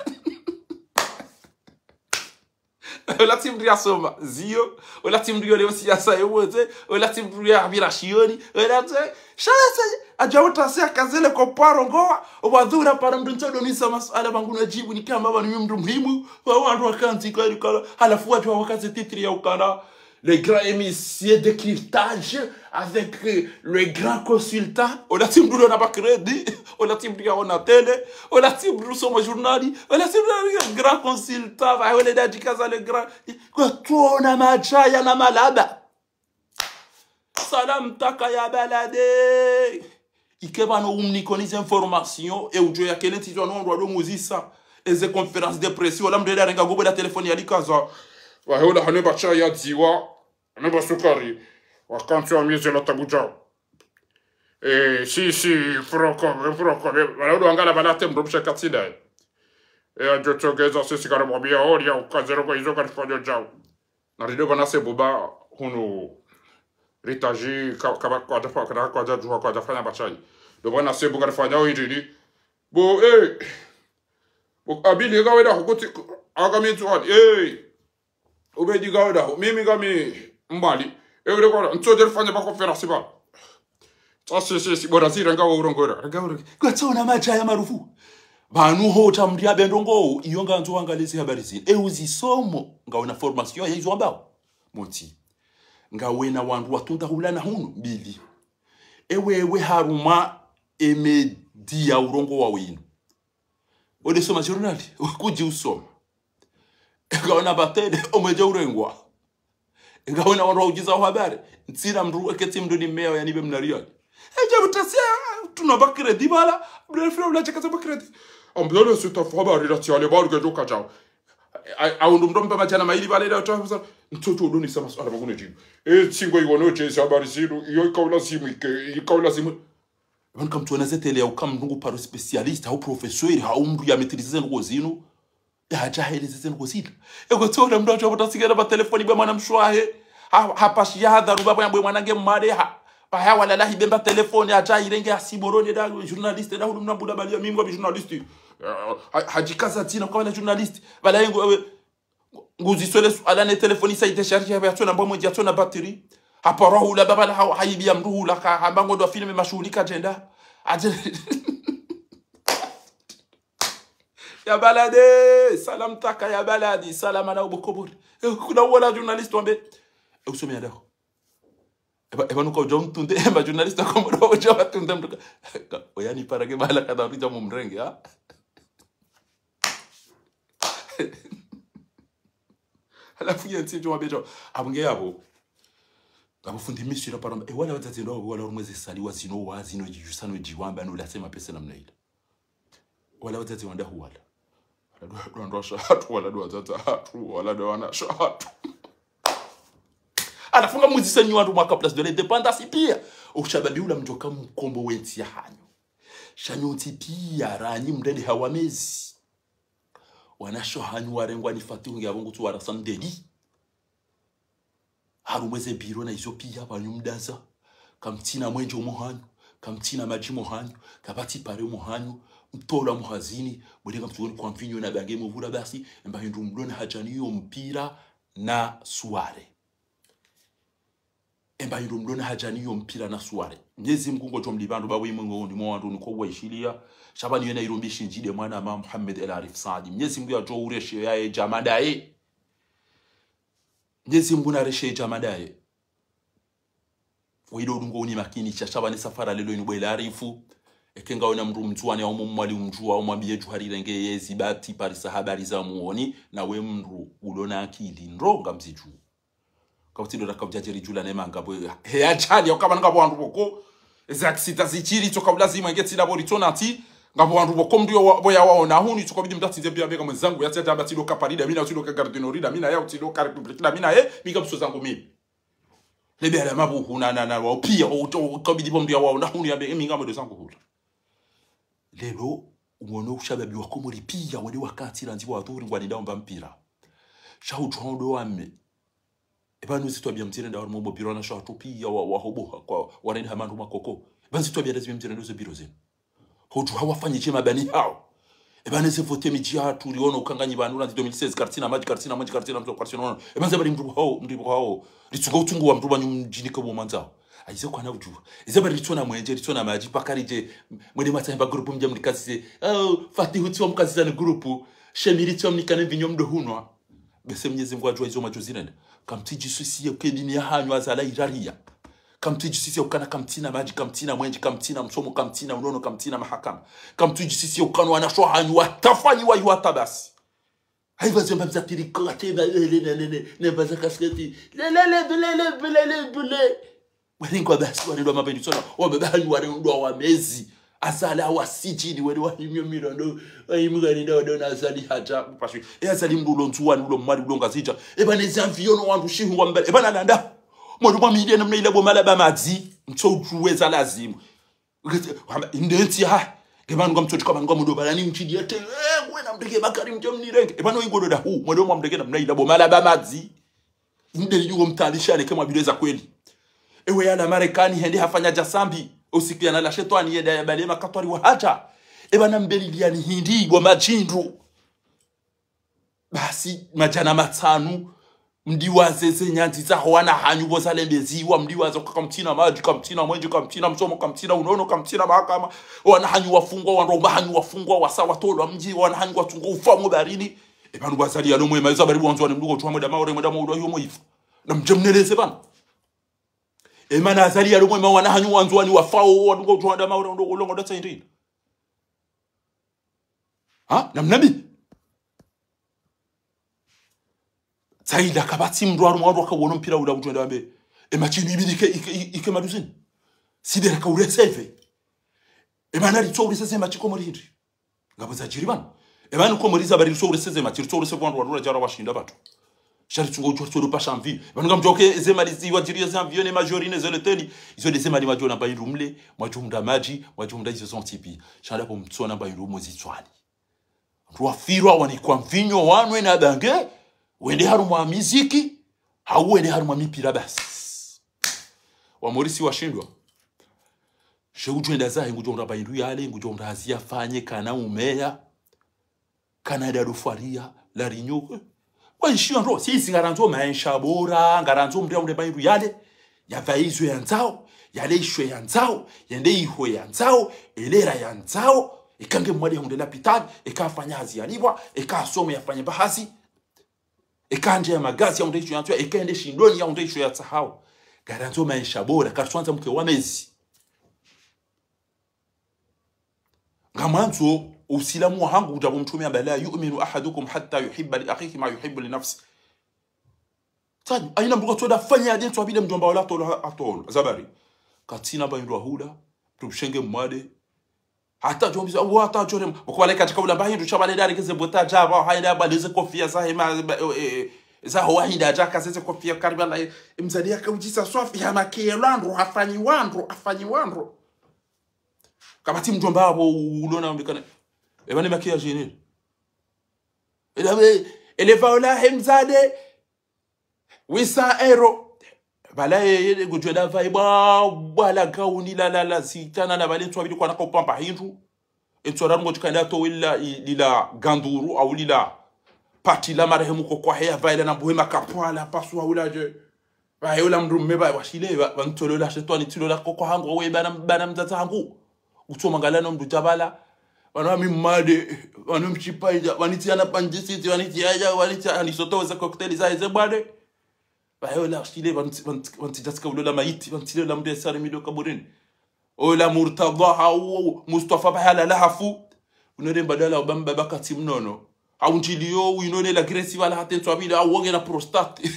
ola timu ya soma zio ola timu yo leo siasa yote ola timu ya birashioni ola te shasa ajawata sia kazele ko parongoa obadhura para mduntodo ni sama swala bangu najibu ni kama baba ni mtu muhimu wa watu wakanti kwa halafu watu wakati titri ya ukana les grands émissiers de cryptage avec le grand consultant on a team on n'a pas crédit on a team on a télé on a team nous sommes journalistes on a team le grand consultant va on est dedicace le grand quoi toi on a majaya na malaba salam takaya balade ikeba no umnikonize information et ujo ya kele tito no ndo muzisa eze conférence de presse wala mdela renga gobo la téléphone ya likaza wa hola haneba cha ya dziwa haneba sukari wakati wa miezi la tabuja si froko wala ndo angala balate mrobsha katsida ajotogeza sisi kama bia oria ukazero kwa hizo kafanya jao na rido bana se boba huno ritaji kama kwa dafa kwa jua kwa dafanya bachai ndo bana se boga fanya oindini bo bo abili gaweda hukuti agamitu ubedi gaweda mimi gami mbali ewe kwa ntoder fanya ba conference ba si bora zira ngawo urongora kwa tsona macha ya marufu banu ho tamria bendongo iyo nganzo angalizi habari zile uzisomo ngaona formation ya hizo ambao moti ngawena wandu watunda hulana hunu mbili ewewe haruma emedia urongo wa winu ode soma journali kuji usoma ngaona batele omeje urengwa ngaona wandu ujiza habari nsira mru eketi mdoni mmea yani be mnaria eje butasia tunabakire dibala brefro la chakaza bakire ambulance sitafahabari ratiale barga joka jao au ndomba majana maili vale da tofa mtoto udoni sama swala magone jibu singo iwono je habari ziru iyo ikaula simu ikaula simu ban kam tona zetele au kam ndungu paro specialist au professeur au mndu ya maîtriser ngo zinu ya jahili zenu ngo zila ego tona mndu acho botasigera ba telefoni ba mwana mshwahe hapa shihadha rubaba yambwe mwanange mmade ha wala lahi bemba telefoni acha irenge asiborone da journaliste da hulumna bula balia mimgo bi journaliste hajikaza tina kwa journaliste bala yengo nguzi sole alane telefoni sa itesharge ya tona mbo mmoja tona battery hapa roho la baba la haibia mruhu la hambango ndo filme mashughulika jenda ya balade salam taka ya baladi salama na ubukuburi kuna wala journaliste wambe usomea leo eba nuko jontunde eba journaliste ko mro jawa tunde mruka oyani parage bala kada rija mumrenge ha alafu yenzi jo wabejo abunge yabo abafundi misira paramba wala watati ndo wala rumwezi saliwa zino wazino jisano jiwamba no lasema pesa namna ile wala watati wanda huwala ndo shatu wala ndo watata hatu wala ndo wana shatu anafunga muzisani wantu mwaka place de l'indépendance pia ushababi ula mjoka mkombo wenzi ya hanyo shanyoti pia ranyi mdende hawamezi wanasho hanyu warengwa nifatungi abongo tu warasandeli harumweze biro na izo pia banyumdaza kamtina mwenjo muhanyu kamtina maji muhanyu kabati pare muhanyu mtola muhazini bodega mtugoni kwa mvinyo na bange muvura basi mbahindu mdona hajaniyo mpira na suare mbahindu mdona hajaniyo mpira na suare Mwenyezi Mungu ngo jomlibandu bawe mungu ni mwandu niko waishilia shabani yena irombishi njide mwana ma Muhammad El Arif Saadi Mwenyezi Mungu ajo ureshe yae jamadae Mwenyezi Mungu na reshe jamadae Wilo dungo ni makini cha shabani safara lelo ni bwela arifu ekenga ona mndu mtuane au mwali mjua au mwambie juhari renge yezi bati parisa habari za muoni na we mndu ulona akili ndronga mziju kautindo rakabjajeri jula nema ngabo he achali okaba ngabo wandu boko ezakisita zichiri toka lazima ngeti na bori tonati ngabo wandu boko ndio boya wao na huni tukabidi mtatize bia mega mwenzangu yati ata batilo kaparida mina utilo ka gardinorida mina ya utilo ka republic na mina miga mso zangu mimi lebe ala mabu hunana wao pia ukabidi bomdia wao na huni ya minga mdo zangu hula lelo umono ushababi wakomori pia wale wakati ranziwa watori ngwani ndaomba mpira shaujondo wame ebanu zitwabya mtire ndawo mu biro na shatu pia wa hoboha kwa wareni hamandu makoko banzi twabya lazima mtire ndo biro zenu hoju hawafanye chema bani hao ebanu se vote miji hatu liona ukanganyi banu na 2016 kartina mto kartina ebanze bali mndu hao litsunga utungu wa mndu banyu mjini ko bomanza aize kwa na ujua izaba litona mwenje litona maji pakarije mwene matamba group mja mlikazi fatihu twa mkazi na group shemiri twa mnikane vinyo mdo hunwa bese Mwenyezi Mungu ajua izo majozi nenda kamtiji sisi ukendini ya hanyu azala iraria kamtiji sisi ukana kamtina maji kamtina mwenji kamtina msomo kamtina unono kamtina mahakama kamtiji sisi ukana wanashwa hanyu watafanyi wa yuata basi haiva zemba mzatiri kate ne baza kasketi le walingo basi walilo mapenzi sana wabebanyu walilo wa mezi asala wasijini wale wahimyo mirondo ayimugani ndo na asali hata pashi asali mdulo ntuwa nulo mali ulonga zija ebaneza mviono wandu shihungwa mbele ebana nanda moduma mide namna ile bomala bamazi mtsojuweza lazima indenti ha gebanu ngamtsothi kwa bantu mudo balani mchidi ete wena mdege bakari mjomnirenge ebano ingodo da hu modoma mdege namna ile bomala bamazi ndeli yugo mtalishane kama bileza kweli ewe yana Marekani hende hafanya jasambi usikia na la shetani yeda ya balema katwari wa haja ebana mbeliliani hindi wa majindu basi majana matanu mdiwaze zenyanzi zaho wana hanyu bozalembeziwa mdiwaze kamtina maji kamtina mwenje kamtina msomo kamtina unono kamtina mahakama wana hanyu wafungwa wanromba hanyu wafungwa wasawa tolo mji wana hanyu watungo ufamu barini ebanu bazali ya lomo emaza bari bonzo ne mdugo twamwe damawore mdamu udo yomo ifu na mjemneleze bana emana azali ya lomo ema wana hanyu wanzo ni wafao wandugo twamwe damawore ndo olongo datsa ndini ha namnabi Saida kabati mdwaru mwadwa kabona mpira ula mtwenda wambe emachinu ibidike ike maduzini sidera ka ureseve emanari tso ureseze machiko muri hindri ngabo za jiribana emanu ko muri zabari tso ureseze machiro tso ureseve wandu wadura jara washinda batu shari tsungo ujwa tso pa chamvi banu ngamjoke zemalizi wajiriya zanvione majorine zeleteni izo dezemali majona bayirumle mwajumda maji mwajumda izo zontipi shanda po mtsona bayirumo zitswali ruafirwa wani kwa mvinyo wanwe na bange wende harumwa miziki hau wende harumwa mipira basi wamorisi washindwa sheujwenda zahe ngujonda baindu yale ngujonda hazia fanye kana umeya kana darufaria la rinyo kwa nshio ndo sisi ngaranzo maisha bora ngaranzo mbre baindu yale yavaizwe yanzao yale ishwe yanzao yende ihwe yanzao elera yanzao ikange mwali hundela pitali ikafanya hazia libwa ikasome yafanye bahasi ekanje ya magazi ya undeisho yantua ekende shindoni ya undeisho ya tsahao garanzo maisha bora karswanza mke wa mezi ngamanzo usilamu wangu utabu mtume abala yu'minu ahadukum hatta yuhibba li akhihi ma yuhibbu li nafsi tani aina mbuga toda fanya ade twabile mjomba wala atolo zabari katina bayindwa huda tubshenge mwade hata jombiza wata jorem ukwale katika ula bahindu chabale dali keze bota jaba haida baleze kofia zahema za haida jaka zeze kofia karibala imzadia kaujisa swafi ya makelando afanyi wandro kabati mjomba wabo ulona mbikana ebane makia jeni eleva ola hemzade wisa ero bala yeye gujweda vaiba bala gauni la sitana na bale twabili kwa nako pampa hindu etwara ngo tukanda to willa lila ganduru au lila pati la marehemu ko kwa hea vaila na buhema kapwala paswa ulaje ba yola mrume ba washile ba ntolo la shetani tilo la koko hangu we bana mzaza hangu utoma ngalano mdu jabala wana mimade wana mchipaida wanitiana panjisi wanitiaja wanitiana nisotoza cocktail za ezebade bayola shile wantijaska ulola maiti wantile la mde sare mido kaburini ola murtadha au mustafa bahala lahafu unore badala obamba bakati mnono au njilio winone la gresi wala hatentu abila au woge na prostate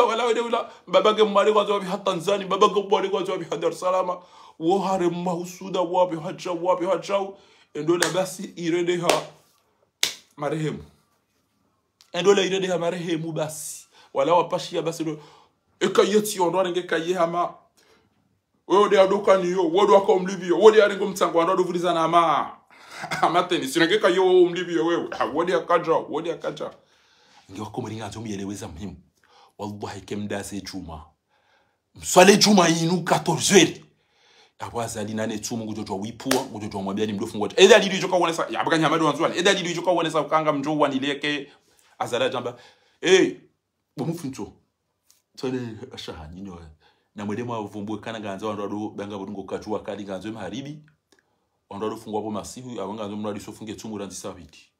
wala wala babage mwali kwa zabi hata Tanzania babage mwali kwa zabi Dar es Salaam wo hare mahusuda wapi hacha ndola basi irende ha marehemu ndola irende ha marehemu basi wala wapashia basi ndo ekayeti ondwa ngeke kayehama wode adoka niyo wode akomlibio wode aringo mtsango ndo vuliza na amateni sinenge kayo umlibio wewe wode akaja ngiyoko muringa nzomieleweza muhimu wallahi kemdase juma mswale juma inu 14 abwazali nane tsumu ngujojwa wipua ngujojwa mwabiyani mdofu ngoja eda lili joka wonesa yabaka nyamado wanzwana eda lili joka wonesa ukanga mjo wanileke azala jamba bomufunto tsone ashahani no na mwedemo avumbwe kana ganza wandu banga budungo kachua kali ganzo maharibi wandu fungwa po masihu abanga mnadi sofunge tsumu ranzi sabiti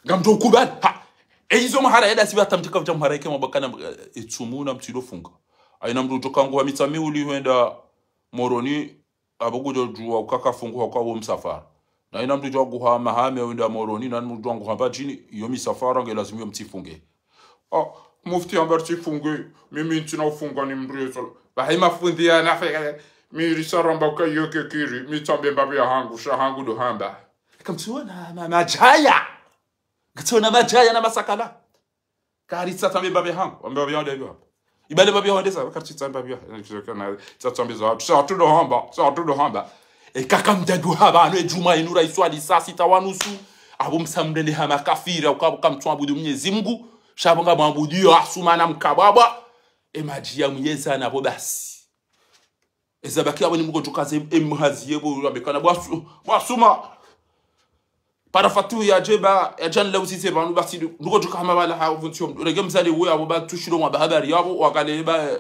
ngamjo kubali ha ezo mahara eda sibata mtika vya mahara yake mabakana tsumu na mtilo funga aina mtu tokangu wa mitami uli huenda moroni abugujo juwa ukaka fungu kwa msafara na ina mtu jogu ha mahame huenda moroni na mtu jogu hamba chini iyo misafara nge lazima mtifunge mufti ambar tifunge mimi ntina ufunga ni mrezo bahima fundi ya nafe miri saramba ka yoke kiri mitambe mbabe hangu shahangu do hamba kamtuona majaya gtona majaya na masakala karisa tambe mbabe hangu mbabe yonde yo ibale babia wandesa wakati tsamba bia na tsatsambeza tudo hamba ekaka mjadu habano ejuma inura iswali saa 6:30 abo msamdele hama kafira ukabuka mtwabudu Mwenyezi Mungu shabanga mwabudio asumana mkababa emajia Mwenyezi nabo basi ezabaki abo nimugo tukaze emhaziye bo abekana bwasuma para fatu ya jeba ya jan la usise banu basi ndugo tukama bala ha vuntium rege msali we abo ba tushiro wa habari yabo wakale ba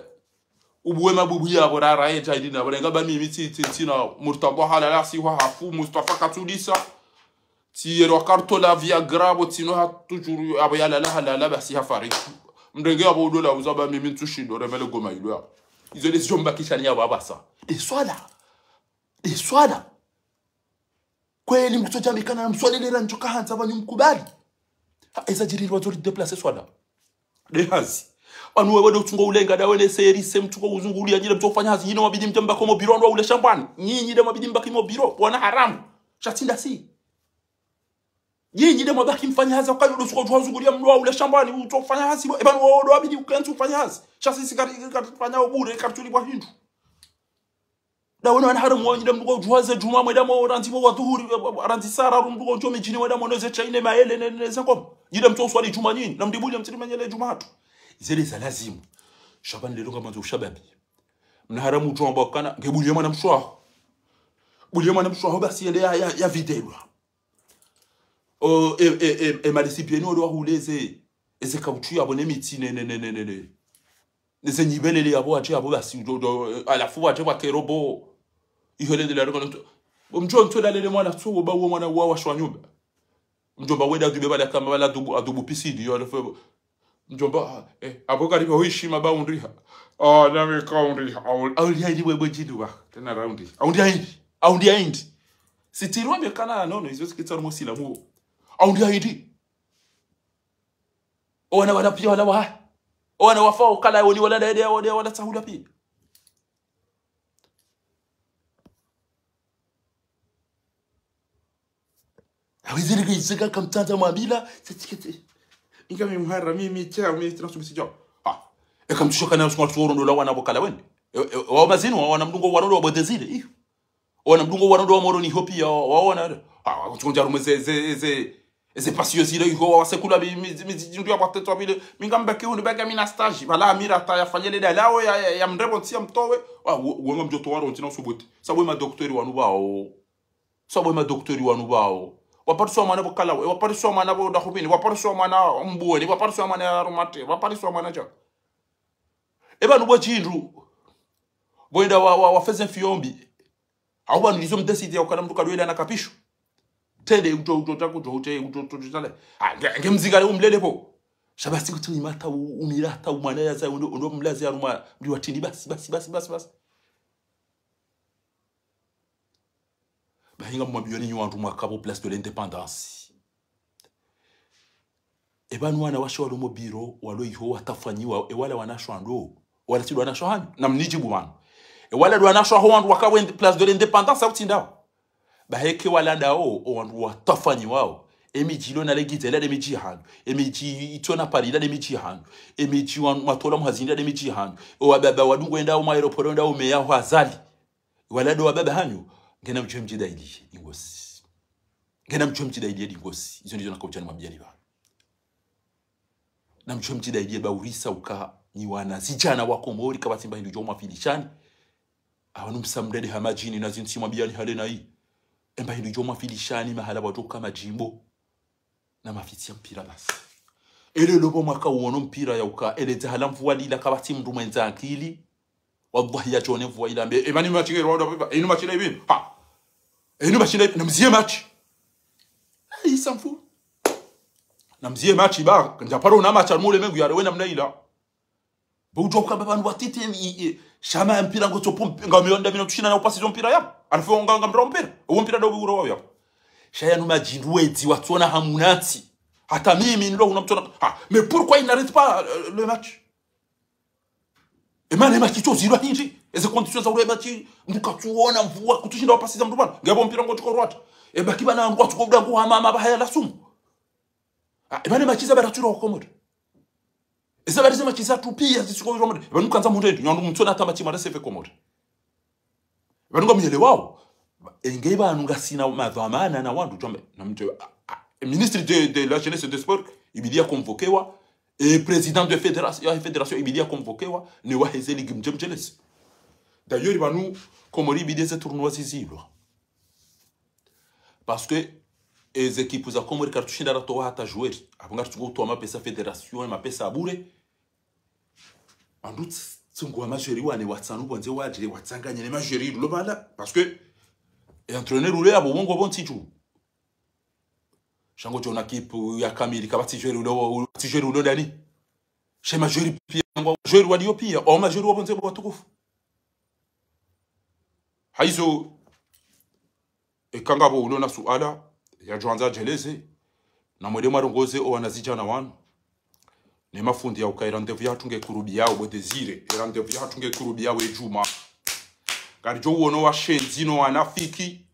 ubuwe mabubu yabo rara ye taidina barenga ba mimi tina murtaba halala si wa hafu Mustafa Katulisa ti yero karto la via grabo tino ha toujours abo yala la halala basi ha fari mrenge abo dola uzaba mimi tushiro remele goma ilo izo les jomba kishani yabo abasa e swada kweli mkutoja mikana na mswalelera njoka hanza abanyumkubali ezajiriri wazori deplace swada dehazi wanu wewe utungo ulenga dawe ne serise mtuko uzungulia nyile mtofanya hazi yino mabidi mtamba komo biro ndo ule shambani nyinyi de mabidi mbaki mo biro wana haramu shatinda si nyinyi de mabaki mfanya hazi kwa ndo suko uzungulia mlo ule shambani utofanya hazi ebanu wodo abidi ukantu ufanya hazi shasisi kafanya ubure kartuli kwa hindu dawana wana haramu wanyida mdugo juhaze juma mweda mo ranti mo wadhuhuri ranti sara rumdugo njome jini mweda mo neze chaine maele neze kom yida mtu swali juma nyini na mdibuli mtiri manyele juma hatu zile za lazimu shabani lelo kama zo shababi mna haramu jomba kana ngebulie mwana mshwa bulie mwana mshwa basi ende ya videlwa malisipieni wado huleze eze kauchu yabo nemiti ne neze nyibelele yabo ati yabo basi alafu ati wakerobo ihole de la reconnaissance mjonto dalele mwana tu ba wo mwana wa shwanyumba mjomba weda dubeba la kama la adubu pisidi yo le mjomba aboka riba hoishima ba undriha na me ka undriha aundi haidi webo jiduwa tena raundi aundi haidi sitirwa be kana nono izo sikitsa mo silamu aundi haidi ona wala pia wala wa ona wafa ukala woni wala dede wala tahula pia awiziri kizika kamtanta mabila setikete ingame muhara mimi tia mimi tunasubisija ekamtushoka na uswa tsoro ndo lawana bokala wende wa mazino wana mdungo wanodo wa bodezile iyo wana mdungo wanodo wa moro ni hopi ya waona kutunja rumeze eze pasiosile iho wasekula mizijindu ya bateto bile mingambeke uni baga mina stage bala amira ta yafanyele dalao ya mrebo tia mtowe wenga mjoto waro ntina subuti sabwe ma doktori wanu bao wapariswa mwana bokala wapariswa mwana bo dakubini wapariswa mwana mbuwe wapariswa mwana rumate wapariswa mwana ja eba nubo jindu boenda wa feze fiombi awa nilizo mdesidi yakana mtu kalwela na kapisho tende utotale ngemzigale umlele po shabasi kuti imata umirata umwana yaza ndo mlazi yaruma ndi watindi basi bahinga mwabiyoni nyandu mwakabo place de l'indépendance ebanu wana washo walo mobiro walo iho watafanyiwa ewala wanashwando wala tidwa wanashwano na mnijibu wana ewala wanashwa ho wandu wakawe place de l'indépendance autinda baheke wala dao wandu watafanyiwa emijilo na legizela de mijihano emiji itona parida de mijihano emiji wan matola mhazinda de mijihano o baba wadungo enda o aeroport enda o meya ho azali wala do baba hanyo ngena mchemji daidi ingosi ngena mchemji daidi ingosi izo ndizo nakauchana mabiali ba na mchemji daidi ba urisa uka ni wana zijana wako mori kabatimba hindu joma filishani awanu msamdede hamajini na zinsi mabiali halena hii emba hindu joma filishani mahala watoka majimbo na mafiti ya mpira basi ele lobo mwaka uono mpira ya uka ele tahala mvua lila kabati mndu mwenza akili wallahi ya jone mvua ila mbe emani machige rwanda biba inu machile ibin inu machile na mzie machi isa mfu na mzie machi ba njaparo na macha mule mengu ya wena mnaila bujo kwa baba watite shama mpira ngo topompe ngamionda bino tushina na upasi zo mpira ya alifo nganga mpira uwo mpira do biguro wao ya shaya numa jindu wezi watuona hamunati hata mimi nilo unamtona mais pourquoi il n'arrête pas le match emane match to zero hinji eze conditions za ule match mukatuona mvua kutushinda wapasi za mtu bana ngabo mpira ngo tuko rwata baki bana ngo tukobda ngo mama bahaya la sumu emane match za baraturo komode eze barize match za tupia zisiko komode banu kanza mundu nyandu mutona hata match mara save komode banu ngomyele wao engeba nungasina madhamana na wandu jombe na mtu ministre de la jeunesse et des sports ibidia convoquewa et président de fédération ibidia convoquewa ne wa hezeli gimjemjeles d'ailleurs banu komori ibidia ce tournoi zizilwa parce que as equipes za Komori kartushinda ratoa hata joueur abanga tungo to mapesa federation mapesa abure andut tungo amajeri wane watsanu bonze wajire watsanganya ne majeri lo bala parce que entraîneur ule abo bongo bon titu shango jona kipu ya kamili kabati joueur ulo dani chez majeri pia ngo joueur wali pia o majeri wabonze bwatukufu haizo ekangabo ulo na suala ya Joanza Jeleze na mwede marongoze o wanazijana wanu ni mafundi ya ukaira ndevu ya tunge kurubi yao bwe desire era ndevu ya tunge kurubi yao ejuma karijo uono wa shenzino wanafiki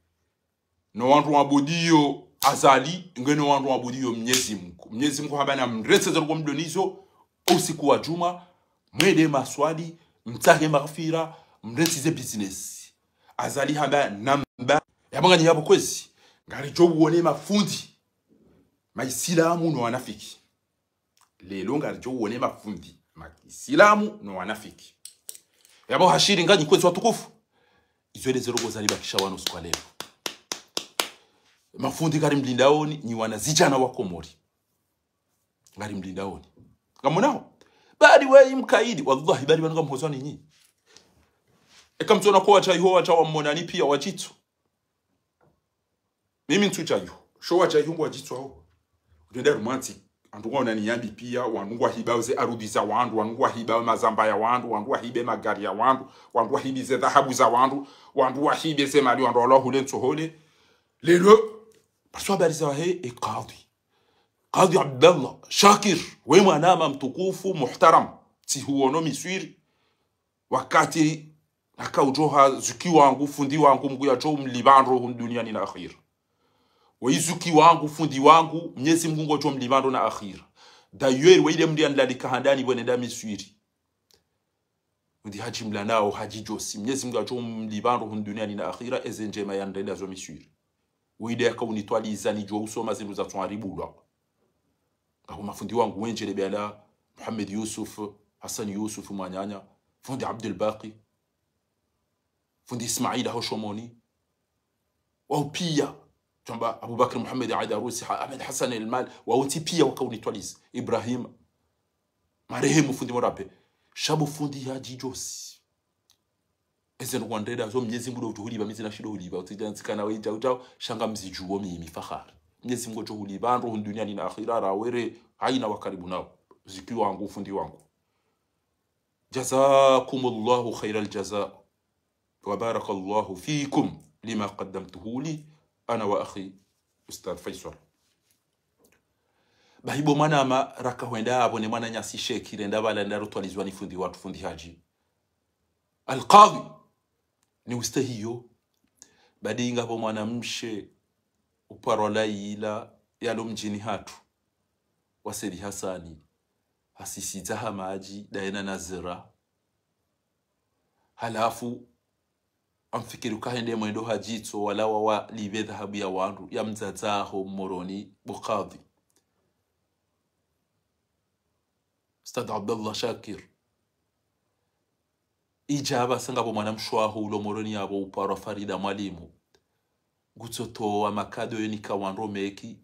no wandu wabudiyo azali ngeno wandu wabudiyo Mwenyezi Mungu habana mrese zalgo mdonizo usiku wa juma mwede maswali mtage maghfira mresize business azali haba namba yabangani yabo kwezi ngarijo uone mafundi maisilamu no wanafiki lelo ngarijo uone mafundi maisilamu no wanafiki yabo hashiri ngani kwezi watukufu izwele zerogo zalibakisha wano kwa leo mafundi kari mlindaoni ni wanazijana wa Komori ngari mlindaoni ngamunao bali wewe mkaidi wallahi bali banunga mhozani nyi ekamtona kwa chayo wacha wa monani pia wajitu mimi ntuchayo show wacha yungu wajitu hao ugenda romantic andunga unaniyambi pia wanungwa hiba uze arudiza wandu wanungwa hiba mazamba ya wandu wanungwa hibe magari ya wandu wanungwa hibi ze dhahabu za wandu wanungwa hibe ze mali wandu Allah hulenso hole lelo paswa habari za he Qadhi Abdallah Shakir we mwanama mtukufu muhtaram ti huono miswiri wakati akaujoha zuki wangu fundi wangu mgu ya jo mlibandro duniani na akhir waizuki wangu fundi wangu Mwenyezi Mungu ngo jo mlibandro na akhir d'ailleurs weide mdi anlalika handani bonenda miswiri ndi haji mlanao haji josi Mwenyezi Mungu jo mlibandro duniani na akhira ezenjema yandenda zo miswiri weide akauni twalizani jo usoma zindu za twaribula aho mafundi wangu wenjele bela Muhammad Yusuf Hassan Yusuf mwanyanya fundi Abdul Baqi fundi Ismail Hoshomoni wao pia tamba Abu Bakr Muhammad Aidarusi Ahmed Hassan Al-Mal wao pia wakauni twaliz Ibrahim marehemu fundi morape shabu fundi ya jijosi ezen kwandeda zo Mwenyezi Mungu utuhuliba mizina shido huliba utijanzikana weja utao shanga mzijuo mimi fahari Mwenyezi Mungu jo huliba ndo duniani na akhira rawere haina wakaribu nao ziki wangu fundi wangu jazakumullahu khairal jazaa wa barakallahu fikum lima qaddamtuhu li ana wa akhi Ustadh Faisal bahibo manama raka wenda abone mwana nyasi sheki renda bala ndaro twalizwa ni fundi watu fundi haji Al-Qadhi ni ustahiyo badinga po mwanamshe uparola ila yalo mjini hatu waseli Hasani hasisiza hamaji daena nazira halafu amfikiru kahende mwendo hajito wala wa libe dhahabu ya wandu ya mzazaho moroni Qadhi Ustadh Abdallah Shakir ijaba sangabo mwanamshwaho ulo moroni yabo uparo Farida mwalimu gutsoto wa makado yonika wanro meki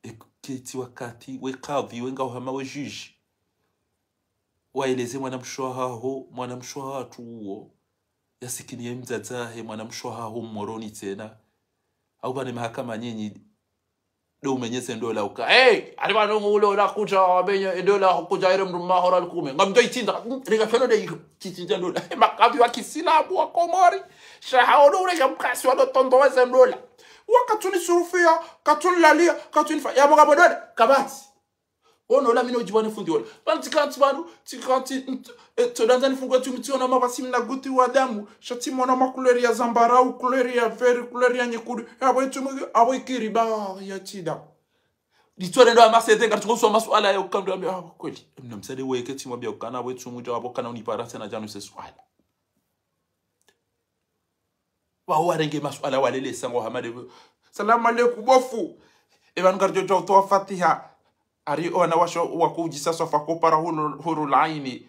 eketi wakati we Qadhi wenga hama we juge waeleze mwanamshwaho tuwo yasikiniye mzazahe mwanamshwaho moroni tena au bane mahakama nyinyi do umenyese ndola uka ali bano ulo la kuja benye ndola kuja ile mruma hora alikume ngamdo itinda riga feno de kitinda ndola makavi wa kisilabu wa Komori shahaono ule jamkasi wa tondo wa ndola wakatuni surufia katuni lalia katuni fa ya mugabo dole kabati ono la mino jibane fundi wala bantikanti banu tikanti todanzani fungo tumitiona mabasi mna guti wa damu shati mona makuleri ya zambarau kuleri ya veri kuleri ya nyekudu abo tumugi abo ikiriba ya tida ditore ndo amasete ngatuko so maswala ya ukando ya kweli mnamsade weke timu bya ukana abo tumuja abo kana uniparate na janu se swala wa warenge maswala walele sango hamade salamu alaykum bofu evan garjo to fatiha ari ona washo wakujisa sofa kopara huru laini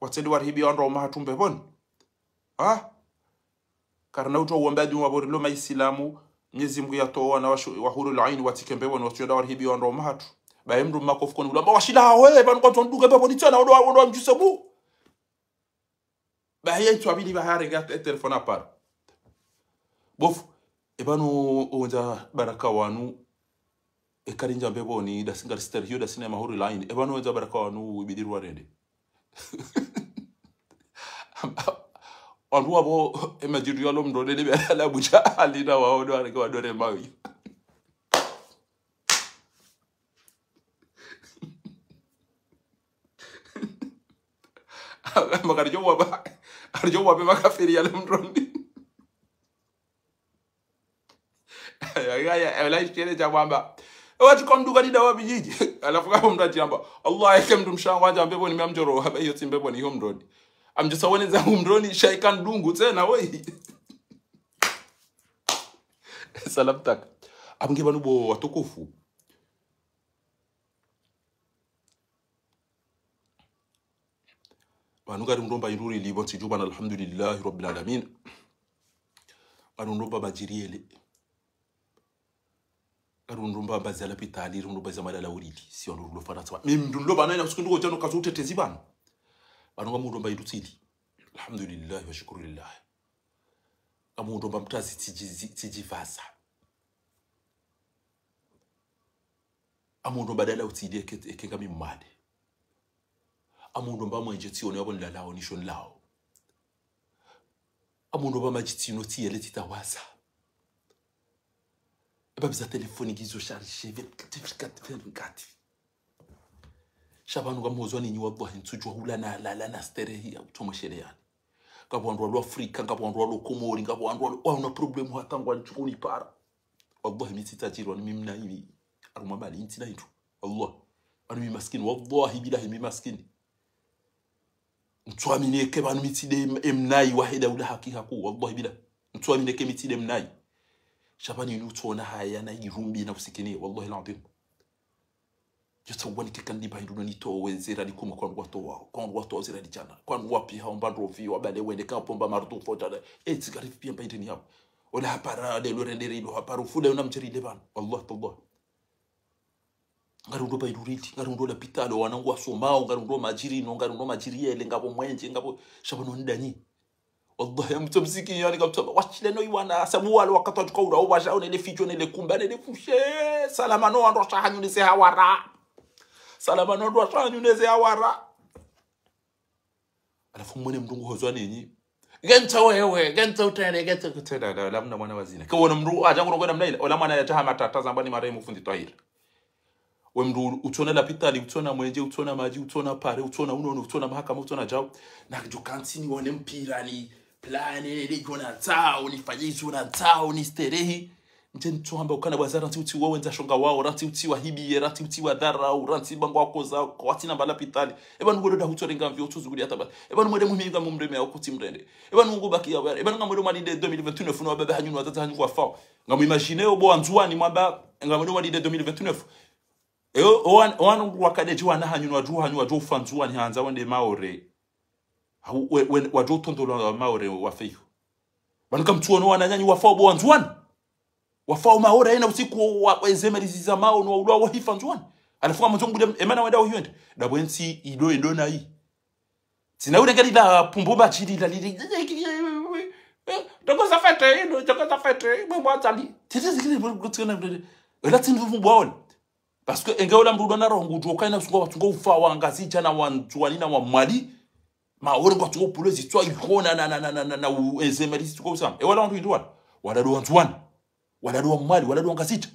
wateli warhibi ndo mahatumbe bon karna uto wombadi wa borilo maislamu Mwenyezi Mungu yatoa na wahuru al-ain watikembewa na wachida warhibi wa ndo mahatu ba mndu makofukoni ulamba washida wewe banu kwa tonduga bebo ni tena ndo mjusebu ba yetu abili ba harega telefone apara bofu ebanu onza baraka wanu ekarinja mbebo ni da single stereo da sinema huru line ebanu onza baraka wanu ibidiru warende andu abo emajiru yalo mndo ne be ala buja alina wa odo arega wadore mawi makarjo waba arjo wabe makafiri yalo mndo ya wala ishele jamamba watu komduka ni dawa bijiji alafu kama mtu atiamba Allah yake mtu mshangwa jambo ni mamjoro haba hiyo timbebo ni home road amjisa wone za home road shaikan dungu tena wewe salam tak abnge banu bo watukufu banu gari mdomba iruri libo tijuba alhamdulillah rabbil alamin banu ndomba bajiriele arundumba bazala pitali runduba zamalala urili si on rulo faratwa mimdundo banana usikunduko jano kazutetezi bana banonga mundomba idutili alhamdulillah wa shukrulillah amundomba mtazi tijivasa amundomba dala utili ekenga mimade amundomba mwenje tione yabonla lawo nishon lawo amundomba majitino tiyele titawasa eba biza telefoni gizo charge 24 shabanu ngamozwa ninyi wallahi nsujwa hulana la sterehi ya utomoshele yani ngabo wandu wa Afrika ngabo wandu wa Komori ngabo wandu wa una problem hatangwa nchukuni para wallahi mititajirwa mimna hivi aruma mali intina hitu Allah anu mi maskini wallahi billahi mi maskini ntwamine ke banu mitide emnai wahida ula hakika ku wallahi billahi ntwamine ke mitide emnai shabani nutona haya na irumbi na usikini wallahi alazim jotawani kikandi bahindu ni to wenzera likuma kwa watu wazira dijana kwa wapi hao mbando vi wabale wende kapomba marutu fotala tsigarif pia bahindu ni hapo wala hapara de lorenderi lo hapara fule una mjeri bana wallahi tallah ngarundo bahindu riti ngarundo la pitalo wanangu wasomao ngarundo majiri no ngarundo majiri yele ngabo mwenje ngabo shabano ndani wallahi mtumsiki yani kabisa wachile no iwana sabu wale wakati tukaura obasha one ficho ne kumba ne fushe salama no ando shahanyu ne se hawara salama no ando shahanyu ne se hawara alafu mwene mndungu hozwa ninyi genta wewe genta utende genta kutenda lamna mwana wazina kwa wana mndu aja ngono mna ile ola mwana ya taha matata zambani maremu fundi twahira we mndu utona la pitali utona mwenje utona maji utona pare utona unono utona mahakama utona jao na kujukantini wone mpira ni plane ile jona tao ni fajizo na tao ni sterehi nje ntuamba ukana bazara nti wewe nza shonga wao rati uti wa hibi rati uti wa dara rati bango wako za kwati na bala pitali eba ngodo da hutorenga mvyo tuzuguri ataba eba mwede muhinga mumreme akuti mrende eba nungu baki ya eba ngamwe malinde 2029 no baba hanyunu watata hanyu kwa fao ngamu imagine obo anzuani mwaba ngamwe malinde 2029 owan wakade jiwana hanyunu waju fanzuani hanza wende maore waju tondolo maore wa feyo banuka mtuono wananyanyi wafao bo anzuani wafao maora ina usiku wa ezemerizi za mao no ulwa wa hifanzwana alafuka mzongu emana wenda huyende dabwensi ido na hii sina ule gari la pumbumba chidi la lili dokoza fete mambo atali tete zikile butuna ela tinvu bwawol parce que engaola mrudo na rongo joka ina usungo watungo ufa wangazi jana wantuani na wa mali maora kwa tungo pulo zitwa ikona na ezemerizi tuko usam wala wantu indwa wala do wantuani wala do mali wala do ngazita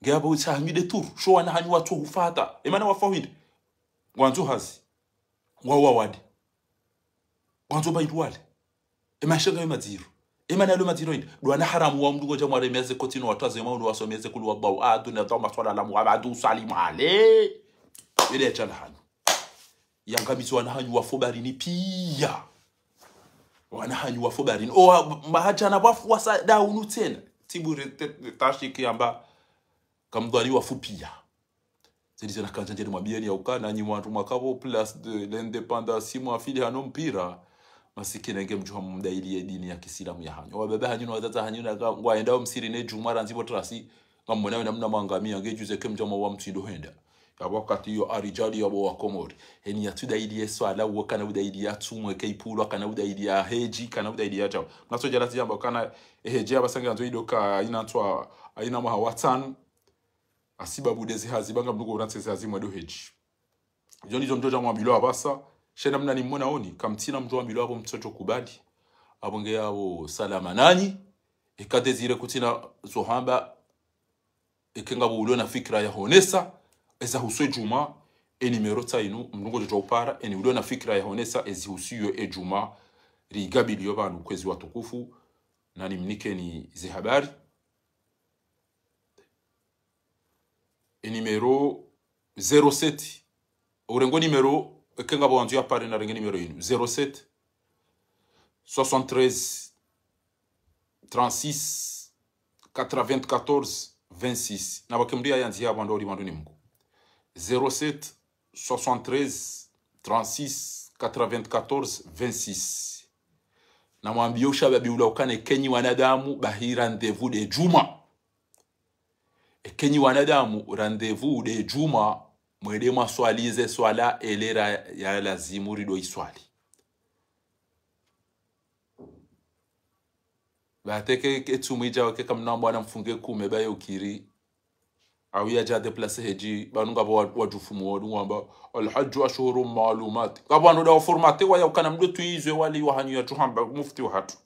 ngiyabo uthamide tour sho wana hanyu watu hufata emana wafawinde ngwanzo hazi ngwawa wadi ngwanzo bayidwale emashanga emaziro emana lo maziro inde dwana haramu wa mndugo jamwa remeze kotino wataze maunu wasomeze kulu wabau aduna tama swala la muabadu salimu ale ile chala hanyu yangamizo wana hanyu wafobari ni pia wana hanyu wafobari o mahajana wafu wasa daunu tena tibure tashiki amba kamdwali wafupia zilizo na kanjanje ni mwabieni ya ukana nyi watu makabo plus de l'indépendance mwa fili hano mpira masikini nge mjuha mumdaili dini ya Kiislamu ya hanyo wababa hanyu wazaza hanyu na waenda msiri ne jumara nzibo trasi ngamona namna mangamia ngejuze kemjama wa mtindo henda wakati yo arijali yabo wakomori eni yatudaili yeso ala wakana udaili yatumwe kaipulo kana udaili ya heji kana udaili ya jaw naso jalati yamba kana heji abasanga nzo idoka inatwa aina maha watanu asiba budezi hazibanga mdugo uranse hazimwe do heji joni zo mjoja mwabilo abasa shena mna ni mona oni kamtina mjo mwabilo abo mtoto kubadi abonge yabo salama nani ikadezire kutina zohamba ikenga bulo na fikra ya honesa eza huswe juma enimero tainu mnungo jojo upara eni ulo na fikra ya honesa ezi husiyo juma rigabili yo banu kwezi watukufu na nimnike ni ze habari enimero 07 urengo nimero kenga bwanzu ya pare na rengo nimero inu 07 73 36 94 26 na bakemria yanzi ya bando limando ni mungu 07 73 36 94 26 na mwambio shababi ulaukane kenyi wanadamu bahi rendez-vous de juma kenyi wanadamu rendez-vous de juma mwede maswalize swala elera ya lazimu rido iswali bateke ketumija wake kamna mwana mfunge kume bayo kiri au ya ja déplacer heji banunga bo wajufumu wadu wamba alhajj ashhurun ma'lumat kabano da formate wa yakana mdotu izwe wali wa hanyu ya tuhamba mufti wa hatu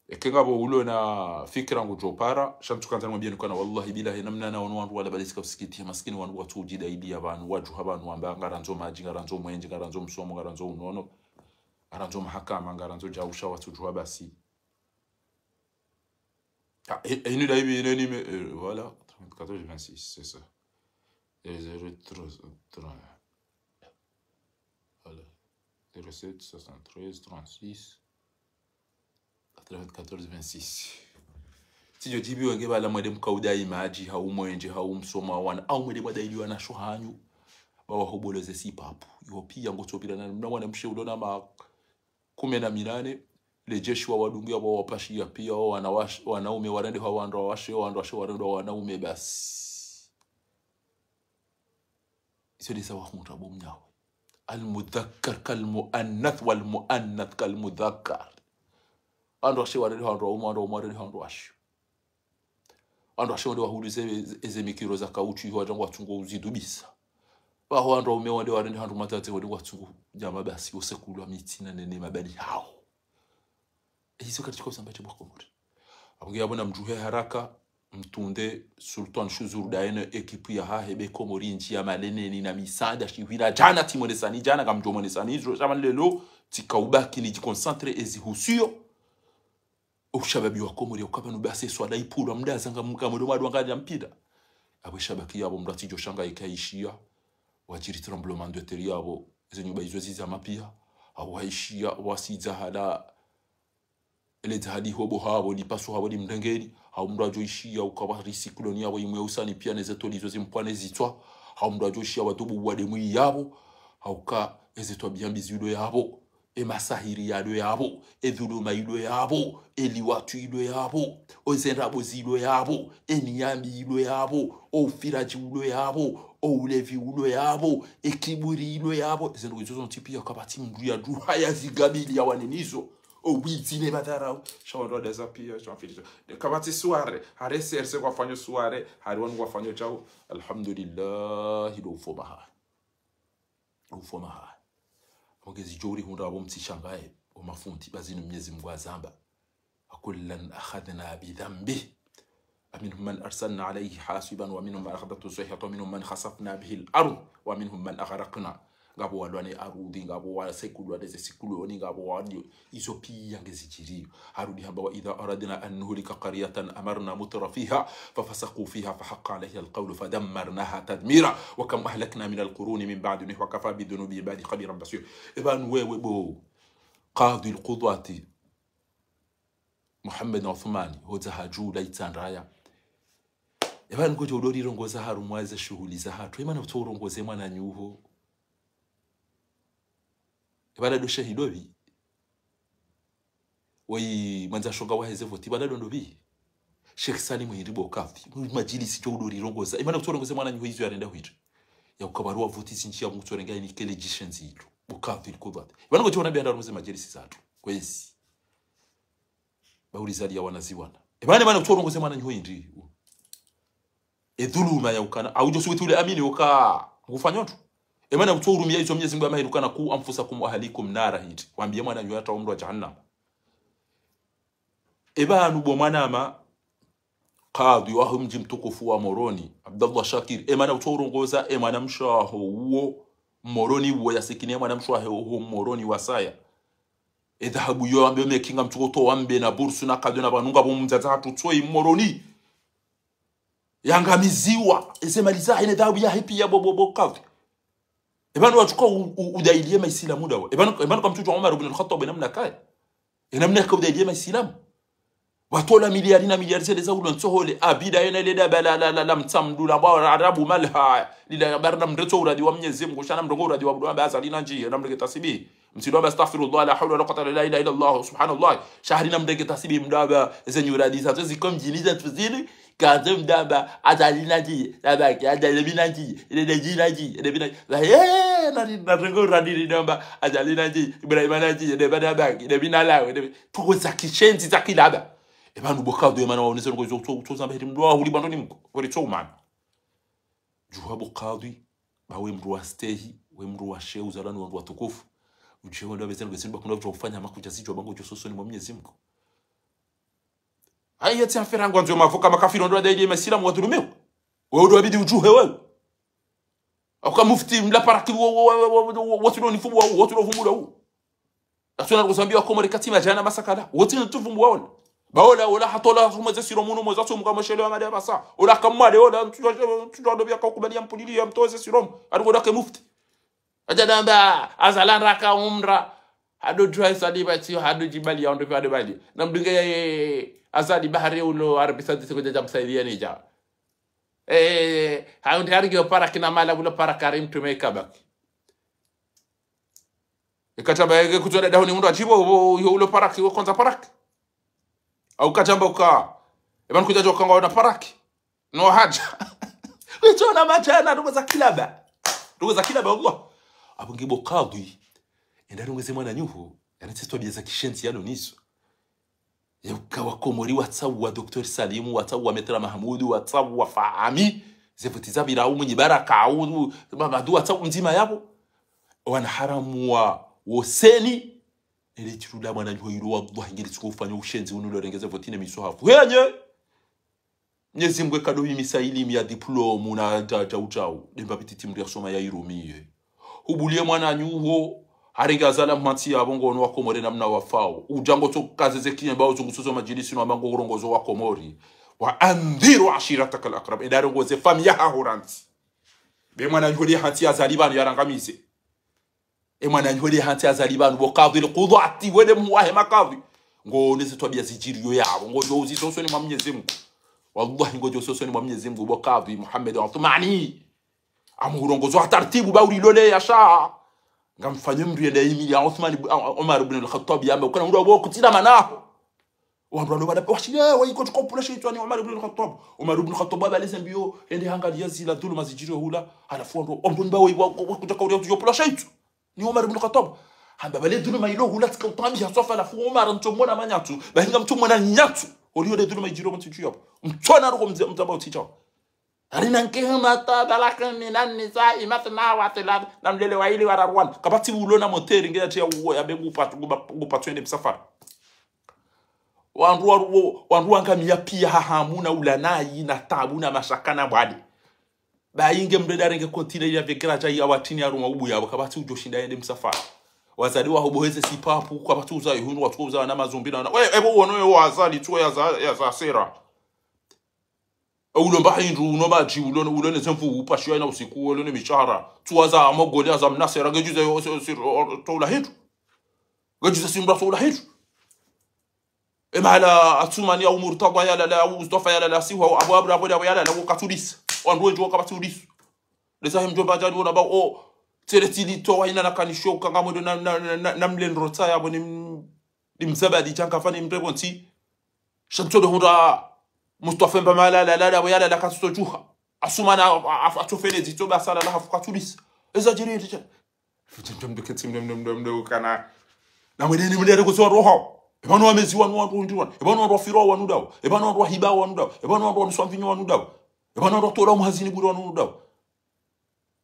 ekenga bo ulo na fikra ngujo para shantu kanza mwambia nikana wallahi billahi namna na wandu wala balisika usikiti maskini wandu watu ujida idi abantu waju habanu wamba ngaranzo maji ngaranzo mwenje ngaranzo msomo ngaranzo unono ngaranzo mahakama ngaranzo jausha watu jua basi il nous a eu une voilà 14 26 c'est ça et 03 voilà 07 73 36 94 26 si je dis bien que bala mwede mkauda imaji haumwenje haumsoma wana au mwede mwadaili wana shuhanyu bawa hoboleze si papu yopia ngotopira na mwana mshe na ma 18 lejeshi wa wadungia wa wapashia pia wanaume warende hawa ndo washe warende wanaume basi iso ni sawa mutabu mnyawe almudhakkar kalmuannath walmuannath kalmudhakkar ando washe warende ando washe ndo wahulize ezemikiro za kauchi ho jangwa tungo uzidubisa baho ando ume wande warende ando matate wande watungo jama basi osekulwa mitina nene mabali hao hizo katika usambaje bwa komori abonge abona mjuhe haraka mtunde sultan shuzur daene ekipu ya hahebe komori nchi ya malene na misada shihira jana timonesani jana kamjomonesani hizo kama lelo tikaubaki ni jikoncentre ezihusio ushababi wa komori ukabanu base swala ipula mdazanga mkamado madwanga mpida abishabaki yabo mratijo shanga ikaishia wajiri tremblement de terre yabo zenyuba izo zizama pia au haishia wasiza hala ele tahadi hobo habo ni paso habo ni mdengeni au mrajo ishia ukawa risikloni yabo imwe usani pia nezeto lizo zimpwane zitwa au mrajo ishia wadubu wade mwi yabo au ka ezeto biambizi yudo yabo e masahiri yado yabo e dhuluma yudo yabo e liwatu yudo yabo o zenrabo zido yabo e niyambi yudo yabo o firaji yudo yabo o ulevi yudo yabo e kiburi yudo yabo zendo izo tipia kabati mdu ya duha ya zigabili ya wanenizo o wizine batarau shawaro desapia shafisha de kabati suare hare serse kwa fanyo suare hare wanu kwa fanyo chao alhamdulillah do fomaha ongezi jori hunda abo mtishangae o mafunti bazinu mnyezi mgwa zamba akullan akhadna bi dhanbi aminhum man arsalna alayhi hasiban wa minhum man akhadatu sayhatu wa minhum man khasafna bihi al-ard wa minhum man aghraqna ngabo walwane arudi ngabo wa sekulu adeze sikulu oni ngabo wadi isopi yangezijiri harudi hamba wa idha aradna an nuhlika qaryatan amarna mutrafiha fafasaqu fiha fahaqqa alayha alqawlu fadammarnaha tadmira wa kam ahlakna min alqurun min ba'di nuh wa kafa bi dhunubi ibadi khabiran basir iban wewe bo qadi alqudwati Muhammad Uthmani hoza haju laitanraya iban ngojo udori rongoza harumwaze shughuli za hatu imana utorongoze mwana nyuho ibada do shahidobi wai manza shoga wa heze voti badalo ndobi Sheikh Salim Hiribo kafi majilisi cyo udori rongoza imana kutorongoza mwana nyo hizo yarenda hwije ya ukabarua voti sinchi ya mutorenga ni kele gishenzi hilo bukafi kodate imana ngo cyona byanda rongoza majilisi zatu kwezi baurizalia ya wanaziwana imana kutorongoza mwana nyo hindi edhuluma ya ukana au jo suwetule amini uka kufanya tu imana kutorumia hizo Mwenyezi Mungu amahirukana ku amfusakum ahalikum nara hiti waambie mwana nyo hata umru wa jahannam ebanu bo mwanama qadi wa mji mtukufu wa Moroni Abdullah Shakir emana utorongoza emana mshaho uo Moroni uo yasikini emana mshaho uo Moroni wasaya edhabu yo ambe mekinga mtukoto wambe na bursu na kadona banunga bomumzaza tutoi Moroni yangamiziwa esemaliza ine dhabu ya hipi ya bobo qadi ebanu wachukua udailie maislamu dawa ebanu kama mtu Umar ibn al-Khattab namna kaya namna ka udailie maislamu watola miliari na miliari zile za ulo nsohole abida yana ile dabala la mtamdu la ba arabu malha lila barna mreto uradi wa Mwenyezi Mungu shana mrongo uradi wa Abdullah baza lina njia na mrege tasibi msido ba astaghfirullah la hawla wala quwwata illa billah Allah subhanallah shahri na mrege tasibi mdaba zenye uradi za zikom jiniza tuzili kaze mdaba azalina njia dabaki azalina njia ile njia ile bina na rengo uradi linamba azalina njia Ibrahim njia ile badabaki ile bina lawe tuko za kishenzi za kilaba ebanu bokado emana waoneze ngo utoza mbere mdu wa uli bandoni mko uri tsoma juhabu qadi bawe mdu wa stehi we mdu wa sheu zalani wa tukufu ujeho ndo bezeni besimba kuna watu kufanya makuja zicho bango jososo ni Mwenyezi Mungu ayati afera ngo nzo mavuka makafiri ndo daidi masilamu wadhulumiwa wewe ndo abidi ujuhe wewe au mufti mla paraki watu ndo nifumu watu ndo vumula huu atuna kusambia kwa katima jana masakala watu ndo tufumu wao baola wala hatola rumeze siromuno moza so mukama shele wa madaba sa ola kamade ola tundo bya kukubalia mpulili ya mtoze sirom arugo ke mufti ajadamba azalan raka umra hado dry sadiba tio hado jibali ya ndo pade bali namdunge azadi bahari ulo arabi saudi ko jam saidia ni ja haundi arigio para kina mala bulo para karim tumeka bak ikataba yake kutoda dahoni ndo achibo ulo para kiwo kwanza paraki au kajamba uka ebanu kuja joka ngwa na paraki no haja wichona machana ndugu za kilaba Allah abungibo qadi endaro ngeze mwana nyuho yanatsetwa biza kishenzi yalo niso yukawa komori watsawu wa Dr. Salimu watsawu wa Metra Mahmudu watsawu wa Fahami zefutiza bila umunyi baraka au mabadu watsawu mzima yabo wana haramu wa woseni ele chiruda mwana nyuho yiro wallahi ngiri tukufanya ushenzi unulo rengeze votine misuhafu henye Mwenyezi Mungu kado misaili ya diploma na tau demba petiti mri soma ya irumiye hubulie mwana nyuho haringa zala mati ya bongo no wakomore namna wafao ujango to kazeze kinyamba uzungusozo majilisi no mango urongozo wa komori wa andhiru ashirataka alaqrab idarongo ze famia hahuranti be mwana nyuho hati ya zalibanu yarangamize mwana nyuho hati ya zalibanu bokadhi alqudati wede muwahe makadhi ngo nese twabia zijiriyo yabo ngo jozi soso ni Mwenyezi Mungu wallahi ngo jozi soso ni Mwenyezi Mungu bokadhi Muhammad Uthmani amurongozo taratibu bauri lole ya sha ngamfanye mriende imi ya Uthman Umar ibn al-Khattab yamba ukana ndo boko tina manaho wando ndo bada washile wayiko tukopula shaitani Umar ibn al-Khattab baba lesembio ende hangalia zila dhuluma zijiro hula alafu ndo ombo bawe kutaka uri tujopula shaitu ni Umar ibn al-Khattab hamba bale dhuluma ilo hula tsikautambi hasofa alafu Umar ntomona manyatu bahinga mtomona nyatu olio de dhuluma ijiro mtu yapo mtona ruko mzaba uticha Arina nkehema dalaka minan nisa imatna wa tilad namlele wa ili wararwan kabati ulona moteri ngea tia uwo ya bengu upatwende msafara wanru angamia pia hamuna ulanai na tabu na mashakana bwadi bayinge mdedare nge kontinent ya vekeraja ya watini aruma ubu yabo kabati ujoshinda yende msafara wazali wa hoboheze sipapu kabati uzayi hunu watu uzawa na mazumbi na ebo wono wazali tuwa ya za sera ulomba hindu unoma ji ulone zemfu upashwa na usiku ulone mishahara tuwaza amogoli azam nasera gejuze tola hindu gejuze simba tola hindu emala atumani au murtaba yala la ustofa yala la siwa abu abra abu yala la wakatulis wandu njo kabatulis lesa himjo bajani wona ba o teretili to waina na kanisho kanga modo na mlen rota yabo ni mzabadi chanka fani mrebonti shamtode hunda Mustafa mbamala la wayala la kasujuha asumana atofene zito basala la hafuka tulis ezajiri ndicha futimbe ketimbe kana na mwenene mwenene kuso roho ebanu amezi wanu ndiwan ebanu ro firo wanu dawo ebanu ro hiba wanu dawo ebanu ro nswamvinyo wanu dawo ebanu ro tola muhazini buri wanu dawo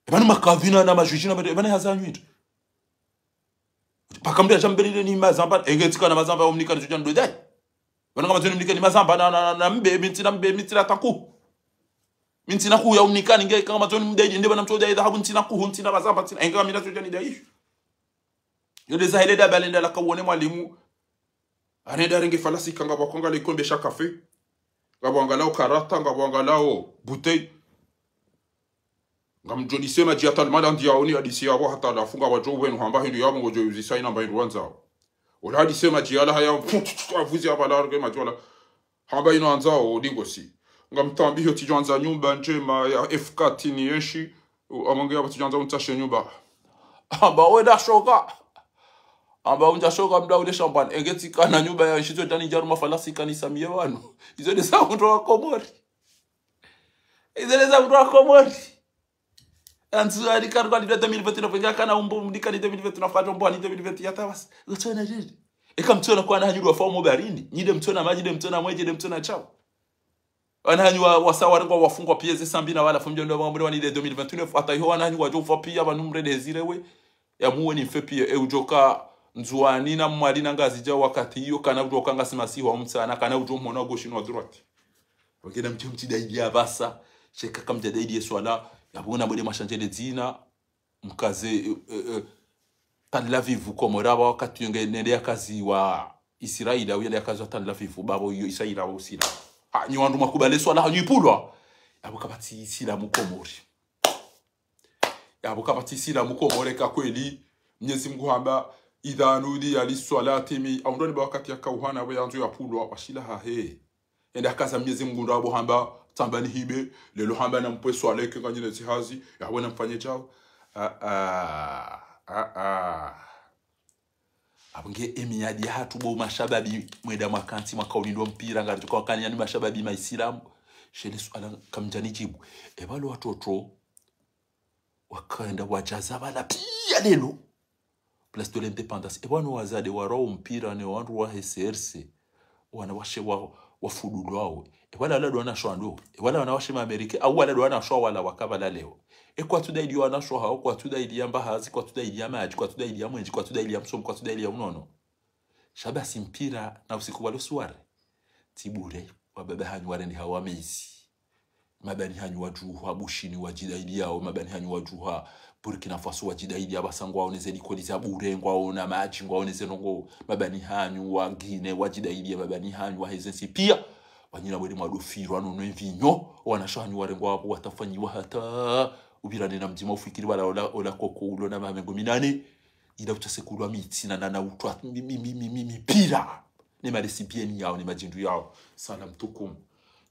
ebanu makavina na majujina ebanu hazanyu pakambe jambelile ni mazamba engetika na mazamba omnika njuja ndodai wana kama tuni ni mazamba na mbe mintina taku mintina ku ya omnika ninge kama tuni mdeje ndeba namtoda ida habu ntina ku ntina mazamba ntina enga mina njuja ni dai yode zahile da balenda la kawone mwalimu anenda ringe falasi kanga bakonga le kombe cha café ngabwanga karata ngabwanga bouteille ngamjodi sema jiatal madandi yaoni hadisi yabo hata lafunga wajo wenu hamba hindu yabo ngojo yuzisa ina mbayi ruanza ola hadisi sema jiala haya avuzi abala rge majola hamba ino anzao dingosi ngamtambi hiyo tijanza nyumba njema ya F4 tini yeshi amongea batijanza untashe nyumba amba weda shoka amba unja shoka mda ule shambani engeti kana nyumba ya shito tani jaru mafalasi kanisa miye wanu izo de sa mtu wa Komori anzu ali kargo ali 2020 venga kana umbo mdikani 2020 fato umbo ali 2020 yatabas utona nini ekamtona kwa na hanyurwa fomo barini nyide mtona maji de mtona mweje de mtona chao wanahanywa wasawa ngo wafungwa pieze sambina wala fumjo ndo bambo wani de 2021 hata hiyo wanahanywa jo fopia banumre de zirewe ya muwe ni fepia eujoka nzuani na mwali na ngazi ja wakati hiyo kana ujoka ngasimasi wa mtsana kana ujo mona goshinwa droite wakenda mchumti daidi ya basa sheka kamja daidi swala yabona bode mashanjele zina mkaze Tel Aviv komoraba wakati yongenelea kazi wa Israeli au yale kazi wa Tel Aviv babo yo Israeli au sila ni wandu makubale swala hanyipulwa yabukabati sila mukomori yabukabati sila mukomore ka kweli Mwenyezi Mungu hamba idhanudi aliswalati mi au ndo ni wakati yakauhana we yanzu yapulwa bashila hahe enda kaza Mwenyezi Mungu ndo hamba tambani hibe lelo hamba na mpwe swale kenganyine zihazi yabona mfanye chao abunge emiyadi hatu bo mashababi mweda mwakanti mwakaulindo mpira ngari kwa kanya ni mashababi maisilamu shele swala kamjani jibu ebalo watoto wakaenda wajaza bala pia lelo place de l'indépendance ebano wazade waro mpira ne wandu wa SRC wana washe wa fududu wao wala lado wana shwando wala wana washe Amerika au wala wana shwa wala wakabala leo kwa tudaidi wana shwa hao kwa tudaidi yamba hazi kwa tudaidi ya maji kwa tudaidi ya mwenji kwa tudaidi ya msomo kwa tudaidi ya unono shabasi mpira na usiku wa losware tibure wababa hanyu wareni hawa mezi mabani hanyu wajuha bushini wajidaidi yao mabani hanyu wajuha Burkina Faso wajidaidi abasangwa oneze likoliza bure ngwaona maji ngwaoneze nongo mabani hanyu wa Guinea wajidaidi mabani hanyu wa hezensi pia wanyina bwe mwadofirwa no nvinyo wanashanyu warengwa hapo watafanyiwa hata ubirane na mjima ufikiri wala ola koko ulo na mamengo minane ila utasekulwa mitsina na utwa mipira ni marecipieni yao ni majindu yao salam tukum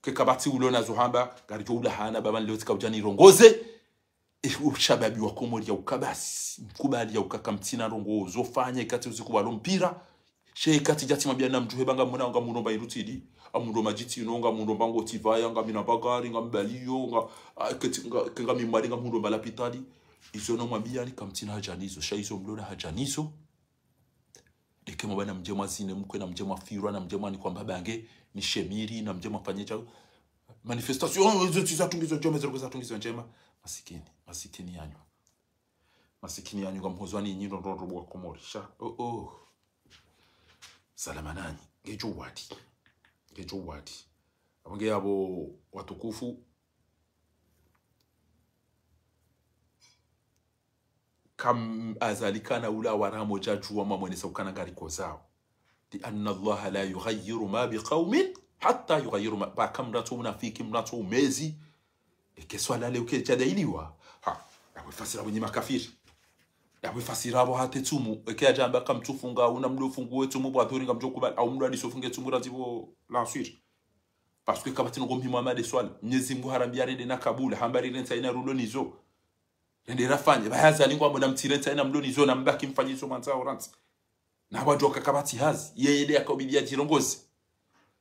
kekabati ulo na zohamba garijo ulahana baba leo tikajani rongoze ushababi wa Komori ya ukabasi mkubali ya ukakamtina rongo zofanya ikati usiku wa mpira shekati jati mabiana mjuhe banga muna nga munomba irutidi amundo majiti nonga mundo bango tivaya nga mina bagari nga mbaliyo nga mimari nga mundo balapitali izo no mabia ni kamtina hajanizo shaizo mlona hajanizo dekemo bana mjema zine mkwe na mjema firwa na mjema ni kwamba bange ni shemiri na mjema fanyecha manifestation za tungizo jome za tungizo njema masikini yanyu nga mhozwani nyino robo wa Komori sha salama nani gejo wadi abange abo watukufu kam azalikana ula waramo jaju wa mamwenesa ukana gariko zao di anna Allah la yughayyiru ma biqaumin hatta yughayyiru ma kamratu munafiki mratu mezi ekeswala leo kechadailiwa yawefasira wenye makafiri yawefasira abo hatetumu ekajamba kamtufunga una mlo fungu wetu mu bwadhuri ngamjokubali au mlo adisofunge tumura zibo la suite parce que kabatino ngombi Muhammad swala Mwenyezi Mungu harambia rende na Kabula hambari rensa ina rulonizo rende rafanye bahaza lingwa mbona mtirenta ina mlonizo na mbaki mfanyizo manzao ranzi na wajoka kabati hazi yeye akabidia jirongozi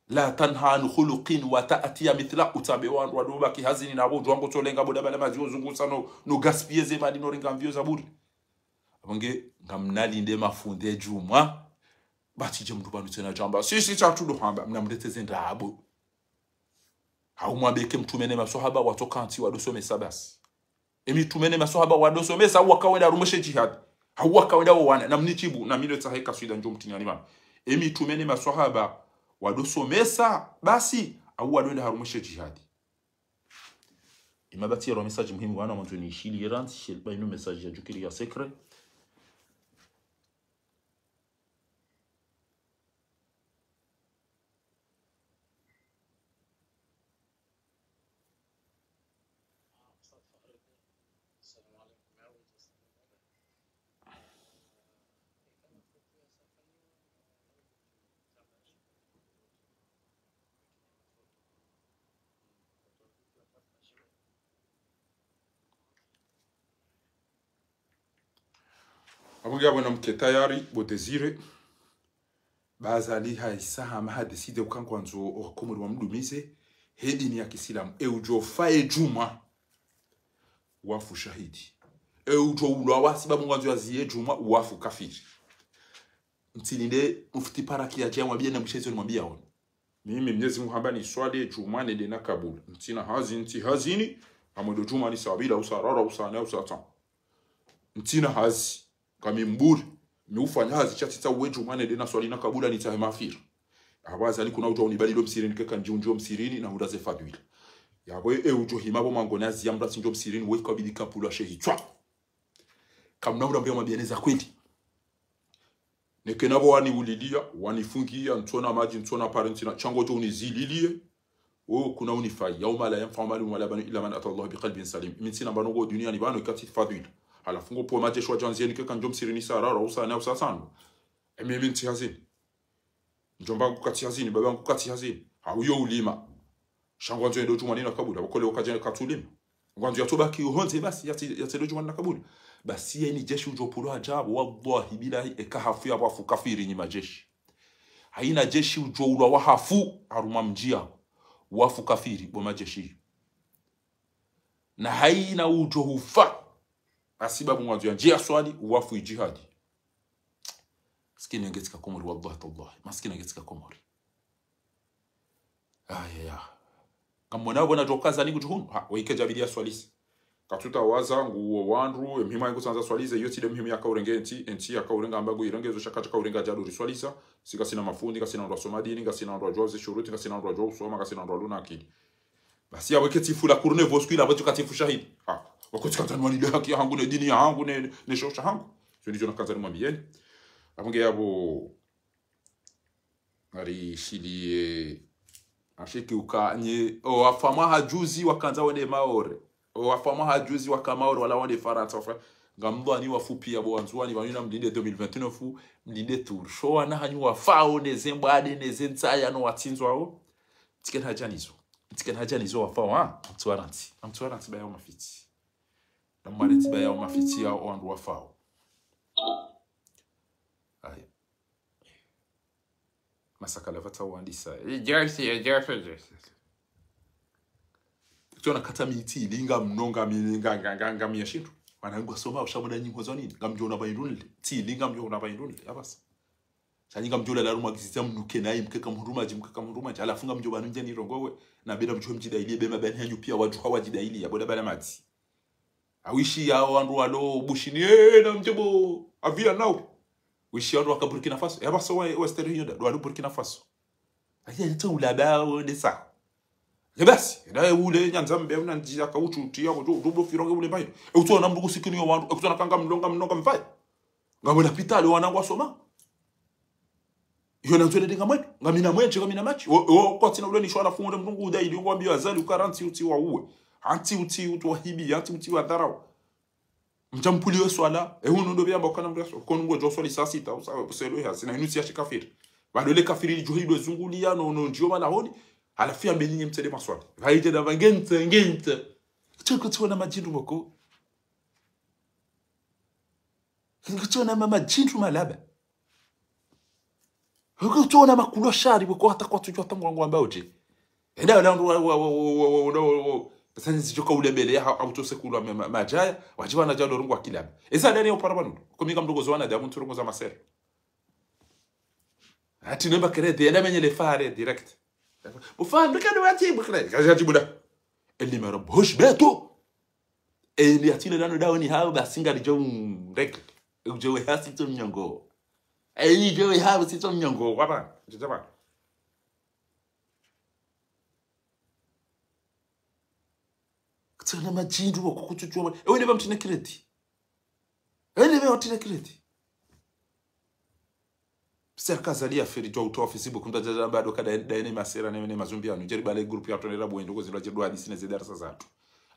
la tanha an khuluqin wa ta'tiya mithla utabe wandu wadoba kihazini na bojo wangu tolenga boda bala mazio zungusa no gaspiller ze mali no ringa mvyo zaburi abange ngamnalinde mafunde juma batije mndu banu tena jamba sisi chatu do hamba mnamleteze ndabo haumwabeke mtumene maswahaba watokanti wadosomesa basi emitumene maswahaba wadosomesa wakawenda rumushe jihad hawakawenda wana namnichibu na milo tsaheka swida njo mtinyani bana emitumene maswahaba wadosomesa basi au wadwenda harumushe jihad imabati ya message muhimu wana mwanzo ni shili iran shil bainu message ya jukiri ya secret abunga bona mke tayari bo desire bazali haisaha ma decide ukankwanzo okomuri wa mdumize hedi ni ya Kiislamu ujo fae juma wafu shahidi ujo ulwa wasibabu ngwanzo yazie juma wafu kafiri mtilinde mufti paraki ya jama bia na mshezo nimwambia hon mimi Mwenyezi Mungu hamba ni swali juma nende na Kabul mtina hazini amodo juma ni sabila usarara usana usatan mtina hazi kami mburi miufanya hazi chatita uweju mane dena swali na Kabula ni tahe mafira abaza ali kuna ujo unibali lo msirini keka njunjo msirini na uraze fadwila yaboye ujo himabo mangona ziyambra sinjo msirini we kabidi kapula shehi chwa kamna ura mbia mabianeza kweli nekenabo wani ulilia wanifungia ntona maji ntona parentina chango jo unizililie kuna unifai yauma la yanfa malu wala banu illa man ata Allah biqalbin salim minsina banongo dunia ni banu ikati fadwila ala fungo po maje shwa janzieni keka njom sirini sarara usana usasano mimi nti hazini njomba ngukati hazini baba ngukati hazini hauyo ulima shangwanzo ndo juma nina Kabula bakole okaje katulima ngwanzo yatobaki uhonze basi yatelo juma nina Kabula basi yeni jeshi ujopulo ajabu wallahi bilahi ekahafu ya wafu kafiri nyima jeshi haina jeshi ujoulwa wahafu aruma mjia wafu kafiri bo majeshi na haina ujohufa asibabu ngwanzo njia swali wafu jihadi skini ngetika komori wallahi tallahi maskini ngetika komori ya kamona bona jokaza ni kujuhun waikeja bidia swalisi katuta waza nguo wandu mhima yangu sanza swalize yoti de mhima yakaurenga enti yakaurenga ambago irengezo shakata kaurenga jadu swalisa sika sina mafundi kasina ndo somadini kasina ndo joze shuruti kasina ndo joze soma kasina ndo luna akili basi ya weketi fula kurne voskuila abacho katifu shahidi wakati katanwani de haki yangu ne dini yangu ne shosha yangu joni jona kanza mwambieni apunge yabo ari shili ashiki ukanye afama hajuzi wakanza wende maore wafama hajuzi wakamaoro wala wande Faransa fa ngamdo ani wafupi yabo wanzuani banina mlinde 2029 mlinde tour show na hanyu wafao nezembo ade nezentsaya no watsinzwa ho tiken hajanizo wafao amtwaranti bayo mafiti namareti bayo mafiti ya wandu wafao aya masakala vata wandisa jersey tuna kata miti linga mnonga milinga miyashintu wanangwa soma ushamuda nyingo zonini ngamjona bayirunle ti linga mjona bayirunle abasa sanyinga mjola la ruma kizita mnuke nayi mkeka mhuruma alafunga mjoba nje ni rongowe na beda mjom jidaili bema bani hanyu pia waju hawa jidaili ya boda bala mati awishi ya wandu walo bushini na mjobo avia nao wishi wandu waka Burkina Faso abasa western hiyo walo Burkina Faso aya nito ulabao desa basi na ule nyanzambe una njia kauchu tia ngo double fironge ule bayo utona mndugu sikini yo wandu utona kanga mnonga mfai ngabona pitali wanangwa soma iyo nanzwele dinga mwetu ngamina mwenje ngamina machi kwa tina ule ni shwala funde mndugu udaili ngwambia azali ukaranti uti wa uwe anti uti wa hibi anti uti wa dharau mtampuliwe swala huno ndo byamba kana mreso kongo jo swali saa 6 usawa buselo ya sina inusi ya shikafiri bado le kafiri johidwe zungulia no ndio mala honi alafia mbelinye mtede maswali vaite da ngente tukutona majindu moko tukutona mama jindu malaba Ukutona makulo shari bwo hata kwa tujwa tamwangu ambao je. Enda ndo sasa nzijoka ulembele au tosekulu majaya wajiwa na jalo rungu akilaba. Esa ndani ya parabanu. Komika mdogozo wana damu turungo za masere. Ati nemba krede enda menye le fare direct. Bufa ndikano wati bukre. Kaja tibuda. Eli mara bosh beto. Eli atile nano dawni hawo basinga dijo rek. Ujowe hasito mnyongo. Eli jowe hawo sito mnyongo wapa. Jitaba. Tsana majindu wako kutuchwa. Ewe neba mtina kredi. Ewe neba mtina kredi. Serikali ya feri jo ofisi bo kunda jaja bado kada daene masera ne mazumbi anu jeri bale group ya tonera bo ndoko zilo jedwa hadisi ne zedarasa zatu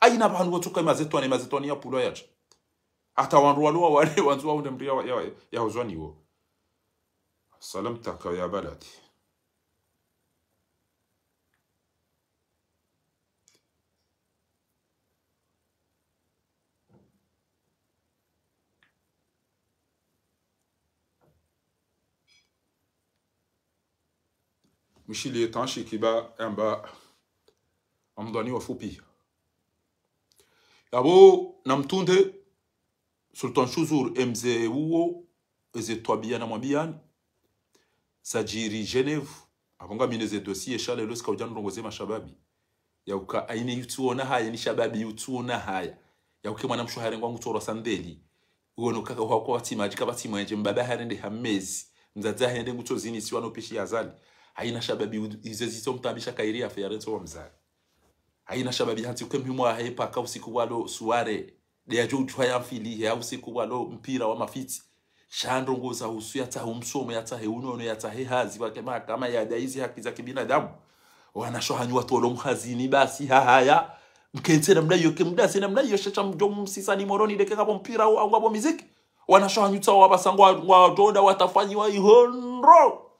aina bantu wotuka mazetoni ya pulo yacho hata wandu walwa wale wanzu waunde mria ya uzwani wo salamtaka ya baladi mishili etanshi kiba amba amdani wafupi yabo namtunde Sultan Shuzur mzee huo eze twabia na mwabiani sajiri Geneve akonga mineze dossier shale loska ujana rongoze mashababi ya uka aine yutuona haya ni shababi yutuona haya ya uke mwana mshuhare ngwangu toro sandeli uono kaka wako watimaji kabati mwenje mbaba harende hamezi mzaza hende ngutozini si wanopishi azali haina shababi izezito mtambisha kairi ya feyarenzo wa mzali haina shababi hanti ukemhimwa hepa ka usiku walo suare de ajo utwaya mfili ya usiku walo mpira wa mafiti shandongo za usu yata umsomo yata heunono yata hehazi wake kama ya daizi haki za kibinadamu wanashohanywa tolo mhazini basi haya mkentera mdayoke mdase na mdayosha cha mjomu msisani moroni deke kabo mpira au ngabo muziki wanashohanywa wabasangwa wadonda watafanyiwa ihonro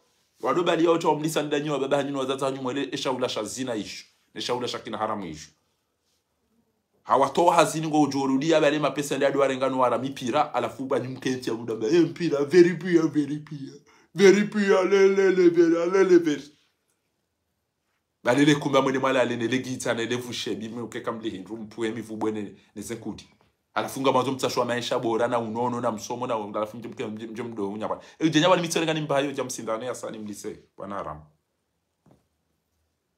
wadobali yao cho mlisa ndanyo baba hanyu wazata hanyu mwele eshaula shazina ishu neshaula shakina haramu ishu hawatoa hazini ngo ujorudia bale mapesa ndio arengano wara mipira alafu bani mkenti ya mudamba mpira very pia lele balele kumba mwene mala alene le gita na le vushe bime ukeka mle hindu mpue mivubwene nezekuti alafunga mazo mtashwa maisha bora na unono na msomo na alafu mjomdo unyaba ejenya bali mitsenga nimbayo ja msindane ya sani mlise bwana haram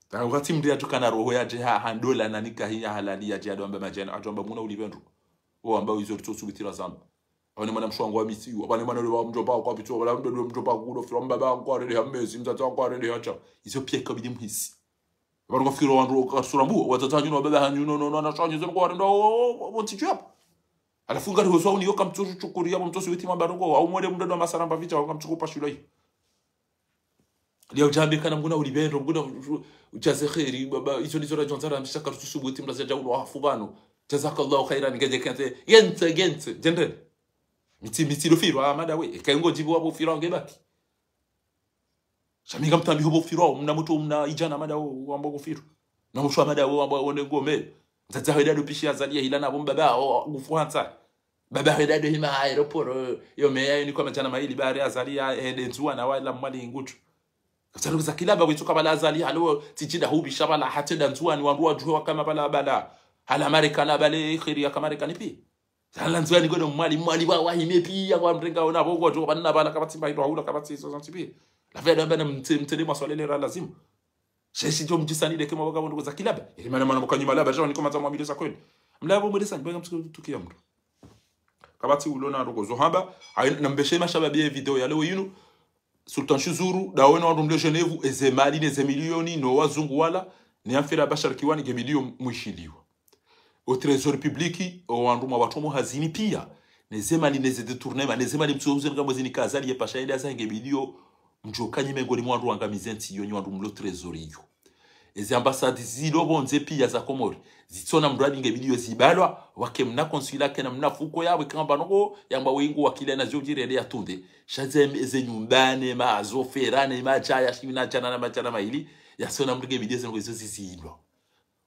ta wakati mdia tukana roho ya jeha handola na nikahiya halali ya jado amba majana ajomba muna ulivendro o amba izo tsubitira zamba abane mwana mshwango wa misi abane mwana wa mjoba kwa bitu wala mjoba kulo from baba kwa rede hamezi mtata kwa rede hacha izo pia kabidi mhisi abantu bafiro wandu kasurambu watatanyu no baba hanyu no na shanyu zemo kwa ndo bontichu hapo alafunga ni hozwa uniyo kamturu chukuria mtosi witima barongo au mwede mdodo masaramba vicha wakamchukupa shuloi leo jambe kana mguna ulibendo mguna ujaze khairi baba izo nizo rajonzara mshaka tusubuti mlaza jaulo afugano jazakallahu khairan geje kante gente jende miti do firo amada we kaingo jibu wabo firo ngebaki shamiga mtambi hobo firo mna muto mna ijana amada wambo firo na musho amada wambo one ngome mtaza heda do pishi azalia hilana bomba baba gufuanza baba heda do hima aeroport yo meya ni kwa mjana maili bari azalia hede nzua na wala mali ngutu Kasaruza kilaba wituka bala azali halo tijida hubi shabala hatenda nzuani wanduwa juwa kama bala hala Amerikana bale khiria kama Amerikani pi hala nzuani godo mwali wa hime pi ya kwa mrenga ona bogo juwa banana bala kabati mbaito hula kabati so zanti pi la veda mbana mtende maswalele ra lazima sheshi jo mjisani de kema boga wanduwa za kilaba ili mana mukanyuma laba jao niko matama mwilisa kweli mlabo mwilisa nibanga mtukia mtu kabati ulona rogo zohaba na mbeshema shababi video ya leo yinu Sultan Shuzuru dawe na wandu Geneve ezemali neze milioni no wazungu wala ni afira bashar kiwani ge milioni mwishiliwa au trésor public au wandu watomo hazini pia nezemali neze detournement nezemali mtsozo ngamo zini kazali ye pasha enda zange milioni mjokanyi mengoni mwandu wangamizenti yo nyandu mlo trésor yo ezi ambassade zilo bonze pia za Komori zitsona mradi nge milioni zibalwa wake mna konsula kena mna fuko yawe kamba noko yamba wengu wakile na jojire ya tunde shazem eze nyumbane mazo ferane majaya shimina jana na majana maili yasona mrige milioni ngo izo zizilwa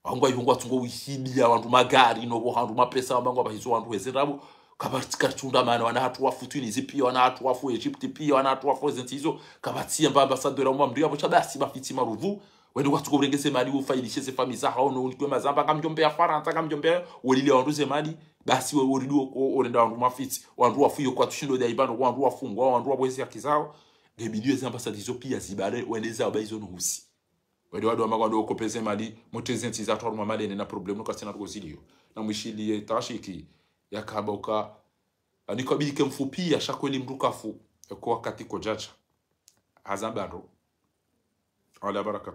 wangwa yungwa tungo wishibia wandu magari no handu mapesa wangwa bahizo wandu wezerabo kabatika tunda maana wana hatu wafu Tunisia pia wana hatu wafu Egypt pia wana hatu wafu zentizo kabatia mbaba ambassadeur wa mwamri abo chabasi bafiti maruvu wende watu kurengese mali ufailishe se famille za hao no ulikwe mazamba kamjombe ya Faransa kamjombe wolile wanduze mali basi woridu orenda wandu mafiti wandu wafu kwa tushindo ya ibando wandu wafungwa wandu wabwezi ya kizao ngebidio za ambassadeur pia zibale wendeza baizo no husi wende wadu amagwando okopeze mali motezenti za twaru mali na problem no kasina rugozilio na mwishili tashiki yakaboka anikabili mfupi ashakweli mrukafu kwa wakati kojacha hazambaro ala baraka